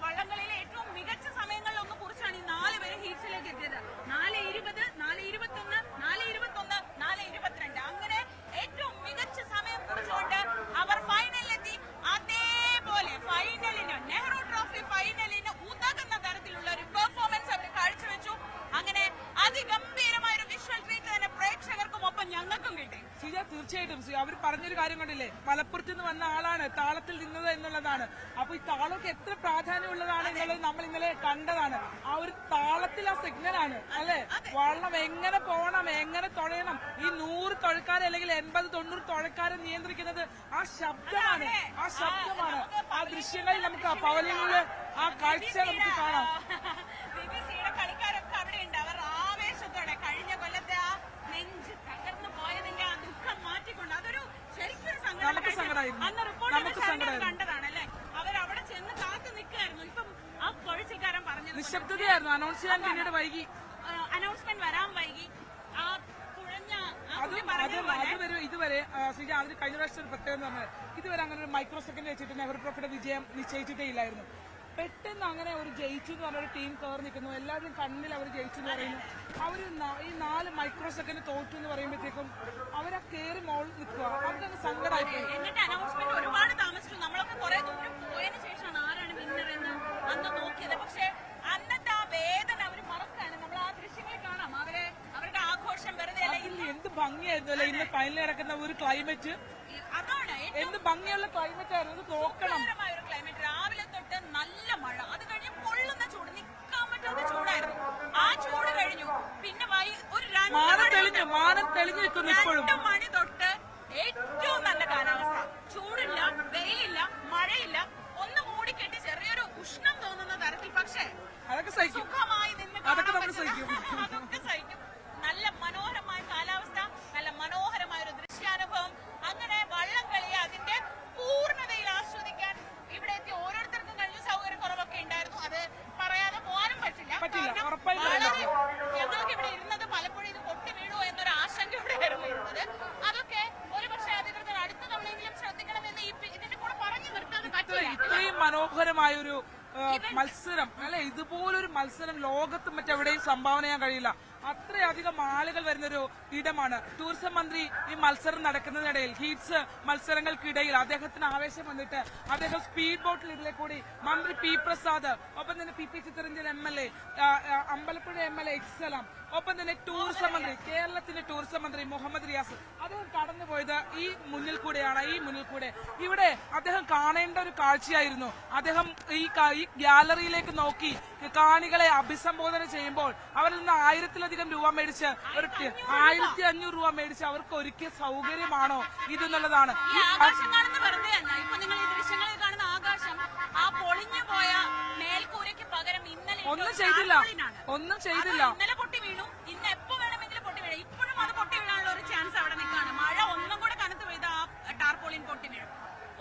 വള്ളംകളിയിലെ ഏറ്റവും മികച്ച സമയങ്ങളിൽ ഒന്ന് കുറിച്ചാണ് ഈ 4 പേര് ഹീറ്റ്സിലേക്ക് എത്തിയത്. 4:20, 4:21, 4:21, 4:22 അങ്ങനെ ഏറ്റവും മികച്ച സമയം കുറിച്ചുകൊണ്ട് അവർ ഫൈനലിലെത്തി. അതേപോലെ ഫൈനലിന്, നെഹ്റു ട്രോഫി ഫൈനലിന് ഉതകുന്ന തരത്തിലുള്ള ഒരു പെർഫോമൻസ് അവർ കാഴ്ചവെച്ചു. അങ്ങനെ അതിഗംഭീരമായ ഒരു വിഷ്വൽ ട്രീറ്റ് തന്നെ പ്രേക്ഷകർക്കും ഒപ്പം ഞങ്ങൾക്കും കിട്ടി. തീർച്ചയായിട്ടും അവർ പറഞ്ഞൊരു കാര്യം കണ്ടില്ലേ, മലപ്പുറത്ത് നിന്ന് വന്ന ആളാണ് താളത്തിൽ നിന്നത് എന്നുള്ളതാണ്. അപ്പൊ ഈ താളമൊക്കെ എത്ര പ്രാധാന്യമുള്ളതാണ് എന്നുള്ളത് നമ്മൾ ഇന്നലെ കണ്ടതാണ്. ആ ഒരു താളത്തിൽ ആ സിഗ്നലാണ് അല്ലെ, വള്ളം എങ്ങനെ പോകണം, എങ്ങനെ തുഴയണം. ഈ 100 തുഴക്കാരെ അല്ലെങ്കിൽ 80-90 തുഴക്കാരെ നിയന്ത്രിക്കുന്നത് ആ ശബ്ദമാണ്. ആ ദൃശ്യങ്ങളിൽ നമുക്ക് പവലിയനിലെ ആ കാഴ്ച നമുക്ക് കാണാം. BBC-യുടെ കളിക്കാരൊക്കെ അവിടെ ഉണ്ട്. അവർ ആവേശത്തോടെ കഴിഞ്ഞ കൊല്ലത്തെ ആ നെഞ്ച് തകർന്നു പോയതിന്റെ ആ ദുഃഖം മാറ്റിക്കൊണ്ട് അതൊരു ശരിക്കും നമുക്ക് സങ്കടമായിരുന്നു. അന്ന് റിപ്പോർട്ട് കണ്ടതാണ് അല്ലെ. അവരവിടെ ചെന്ന് കാത്തു നിൽക്കായിരുന്നു. ഇപ്പം ആ കൊഴിച്ചിൽക്കാരൻ പറഞ്ഞത് നിശബ്ദതയായിരുന്നു. അനൗൺസ് ചെയ്യാൻ പിന്നീട് വൈകി, അനൗൺസ്മെന്റ് വരാൻ വൈകി. ആ തുഴഞ്ഞ ഇതുവരെ ശ്രീജ അതിന് കഴിഞ്ഞ പ്രാവശ്യം ഒരു പ്രത്യേകത എന്ന് പറഞ്ഞാൽ ഇതുവരെ അങ്ങനെ ഒരു മൈക്രോ സെക്കൻഡ് വെച്ചിട്ട് നെഹ്റു ട്രോഫിയുടെ വിജയം നിശ്ചയിച്ചിട്ടേ ഇല്ലായിരുന്നു. പെട്ടെന്ന് അങ്ങനെ ഒരു ജയിച്ചു എന്ന് പറഞ്ഞൊരു ടീം കയറി നിൽക്കുന്നു. എല്ലാവരും കണ്ണിൽ അവർ ജയിച്ചു എന്ന് പറയുന്നു. അവർ ഈ 4 മൈക്രോ സെക്കൻഡ് തോറ്റു എന്ന് പറയുമ്പോഴത്തേക്കും അവരാ കയറി മോളിൽ നിൽക്കുക. അവർക്ക് സങ്കടമായിട്ട് എന്നിട്ട് അനൗൺസ്മെന്റ് ഒരുപാട് താമസിച്ചു. നമ്മളൊക്കെ കുറെ ദൂരം പോയതിനു ശേഷമാണ് ആരാണ് വിന്നർ എന്ന് അന്ന് നോക്കിയത്. പക്ഷെ അന്നത്തെ ആ വേദന അവർ മറക്കാണ്. നമ്മൾ ആ ദൃശ്യങ്ങളിൽ കാണാം. അവരുടെ ആഘോഷം വെറുതെ എന്ത് ഭംഗിയായിരുന്നു അല്ലെ ഇന്ന് ഫൈനലിൽ നടക്കുന്ന ഒരു ക്ലൈമറ്റ്. അതാണ് എന്ത് ഭംഗിയുള്ള ക്ലൈമറ്റ് ആയിരുന്നു. നോക്കണം, ഒരു ക്ലൈമറ്റ്. രാവിലെ തൊട്ട് നല്ല മഴ, അത് കഴിഞ്ഞ് പൊള്ളുന്ന ചൂട്, നിൽക്കാൻ പറ്റാത്ത ചൂടായിരുന്നു. ആ ചൂട് കഴിഞ്ഞു. പിന്നെ ഒരു മാനം തെളിഞ്ഞു നിൽക്കുന്നു. ഇപ്പോഴും 2 മണി തൊട്ട് ഏറ്റവും നല്ല കാലാവസ്ഥ. ചൂടില്ല, വെയിലില്ല, മഴയില്ല, ഒന്ന് മൂടിക്കെട്ടി ചെറിയൊരു ഉഷ്ണം തോന്നുന്ന തരത്തിൽ. പക്ഷേ അതൊക്കെ സഹിക്കും. സുഖമായി നിന്ന് അതൊക്കെ നമ്മൾ സഹിക്കും. അതൊക്കെ സഹിക്കും. നല്ല മനോഹരമായ കാലാവസ്ഥ, നല്ല മനോഹരമായ ഒരു ദൃശ്യാനുഭവം. അങ്ങനെ വള്ളംകളി അതിന്റെ പൂർണ്ണതയിൽ ആസ്വദിക്കാൻ ഇവിടെ എത്തി ഓരോരുത്തർക്കും കഴിഞ്ഞ സൗകര്യക്കുറവൊക്കെ ഉണ്ടായിരുന്നു. അത് പറയാതെ പോകാനും പറ്റില്ല. ഞങ്ങൾക്ക് ഇവിടെ ഇരുന്നത് പലപ്പോഴും ഇത് പൊട്ടി വീഴുമോ എന്നൊരു ആശങ്കയോടെയായിരുന്നു ഇരുന്നത്. അതൊക്കെ ഒരുപക്ഷെ അധികൃതർ അടുത്ത തവണയെങ്കിലും ശ്രദ്ധിക്കണമെന്ന് ഇതിന്റെ കൂടെ പറഞ്ഞു നിർത്താനും പറ്റില്ല. ഇത്രയും മനോഹരമായൊരു മത്സരം അല്ലെ, ഇതുപോലൊരു മത്സരം ലോകത്ത് മറ്റെവിടെയും സംഭാവന ചെയ്യാൻ കഴിയില്ല. അത്രയധികം ആളുകൾ വരുന്നൊരു ഇടമാണ്. ടൂറിസം മന്ത്രി ഈ മത്സരം നടക്കുന്നതിനിടയിൽ ഹീറ്റ്സ് മത്സരങ്ങൾക്കിടയിൽ അദ്ദേഹത്തിന് ആവേശം വന്നിട്ട് അദ്ദേഹം സ്പീഡ് ബോട്ടിൽ ഇതിലെ കൂടി മന്ത്രി പി പ്രസാദ്, ഒപ്പം തന്നെ PP Chittaranjan MLA, Ambalappuzha MLA എക്സലാം, ഒപ്പം തന്നെ ടൂറിസം മന്ത്രി, കേരളത്തിന്റെ ടൂറിസം മന്ത്രി മുഹമ്മദ് റിയാസ്, അദ്ദേഹം കടന്നുപോയത് ഈ മുന്നിൽ കൂടെയാണ്. ഇവിടെ അദ്ദേഹം കാണേണ്ട ഒരു കാഴ്ചയായിരുന്നു. അദ്ദേഹം ഈ ഗ്യാലറിയിലേക്ക് നോക്കി കാണികളെ അഭിസംബോധന ചെയ്യുമ്പോൾ അവരിൽ നിന്ന് 1000-ലധികം രൂപ മേടിച്ച് 1500 രൂപ മേടിച്ച് അവർക്ക് ഒരുക്കിയ സൗകര്യമാണോ ഇതെന്നുള്ളതാണ്. ആകാശം കാണുന്ന വെറുതെ അല്ല. ഇപ്പൊ നിങ്ങൾ ഈ ദൃശ്യങ്ങളിൽ കാണുന്ന ആകാശം ആ പൊളിഞ്ഞു പോയ മേൽക്കൂരയ്ക്ക് പകരം ഇന്നലെ ഒന്നും ചെയ്തില്ല. ഇന്നലെ പൊട്ടി വീണു. ഇന്ന് എപ്പോ വേണമെങ്കിലും പൊട്ടി വീഴും. ഇപ്പോഴും അത് പൊട്ടി വീഴാനുള്ള ഒരു ചാൻസ് അവിടെ നിൽക്കുകയാണ്. മഴ ഒന്നും കൂടെ കനത്ത് പെയ്ത ആ ടാർപോളിൻ പൊട്ടി വീഴും.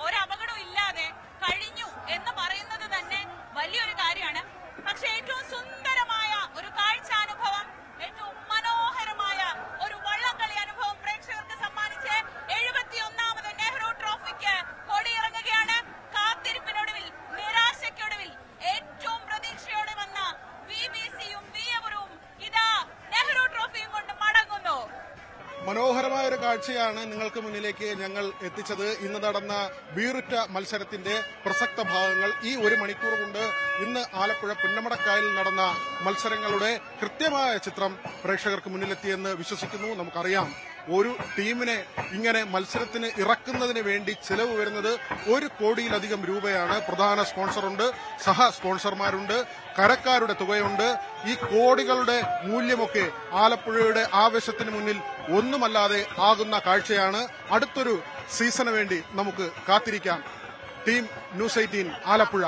ഒരു അപകടവും ഇല്ലാതെ കഴിഞ്ഞു എന്ന് പറയുന്നത് തന്നെ വലിയൊരു കാര്യമാണ്. പക്ഷെ ഏറ്റവും സുന്ദരമായ ഒരു കാഴ്ചാനുഭവം, ഏറ്റവും മനോഹരമായ ഒരു വള്ളംകളി അനുഭവം പ്രേക്ഷകർക്ക് സമ്മാനിച്ച് 71ാമത് നെഹ്റു ട്രോഫിക്ക് കൊടിയിറങ്ങുകയാണ്. കാത്തിരിപ്പിനൊടുവിൽ, നിരാശയ്ക്കൊടുവിൽ ഏറ്റവും പ്രതീക്ഷയോടെ വന്ന BBC-യും വിയപുരവും ഇതാ നെഹ്റു ട്രോഫിയും കൊണ്ട് മടങ്ങുന്നു. മനോഹരമായ ഒരു കാഴ്ചയാണ് നിങ്ങൾക്ക് മുന്നിലേക്ക് ഞങ്ങൾ എത്തിച്ചത്. ഇന്ന് നടന്ന വീറുറ്റ മത്സരത്തിന്റെ പ്രസക്ത ഭാഗങ്ങൾ ഈ 1 മണിക്കൂർ കൊണ്ട് ഇന്ന് ആലപ്പുഴ പുന്നമടക്കായലിൽ നടന്ന മത്സരങ്ങളുടെ കൃത്യമായ ചിത്രം പ്രേക്ഷകർക്ക് മുന്നിലെത്തിയെന്ന് വിശ്വസിക്കുന്നു. നമുക്കറിയാം, ഒരു ടീമിനെ ഇങ്ങനെ മത്സരത്തിന് ഇറക്കുന്നതിന് വേണ്ടി ചെലവ് വരുന്നത് 1 കോടിയിലധികം രൂപയാണ്. പ്രധാന സ്പോൺസറുണ്ട്, സഹ സ്പോൺസർമാരുണ്ട്, കരക്കാരുടെ തുകയുണ്ട്. ഈ കോടികളുടെ മൂല്യമൊക്കെ ആലപ്പുഴയുടെ ആവേശത്തിന് മുന്നിൽ ഒന്നുമല്ലാതെ ആകുന്ന കാഴ്ചയാണ്. അടുത്തൊരു സീസണ് വേണ്ടി നമുക്ക് കാത്തിരിക്കാം. Team news 18 Alappuzha.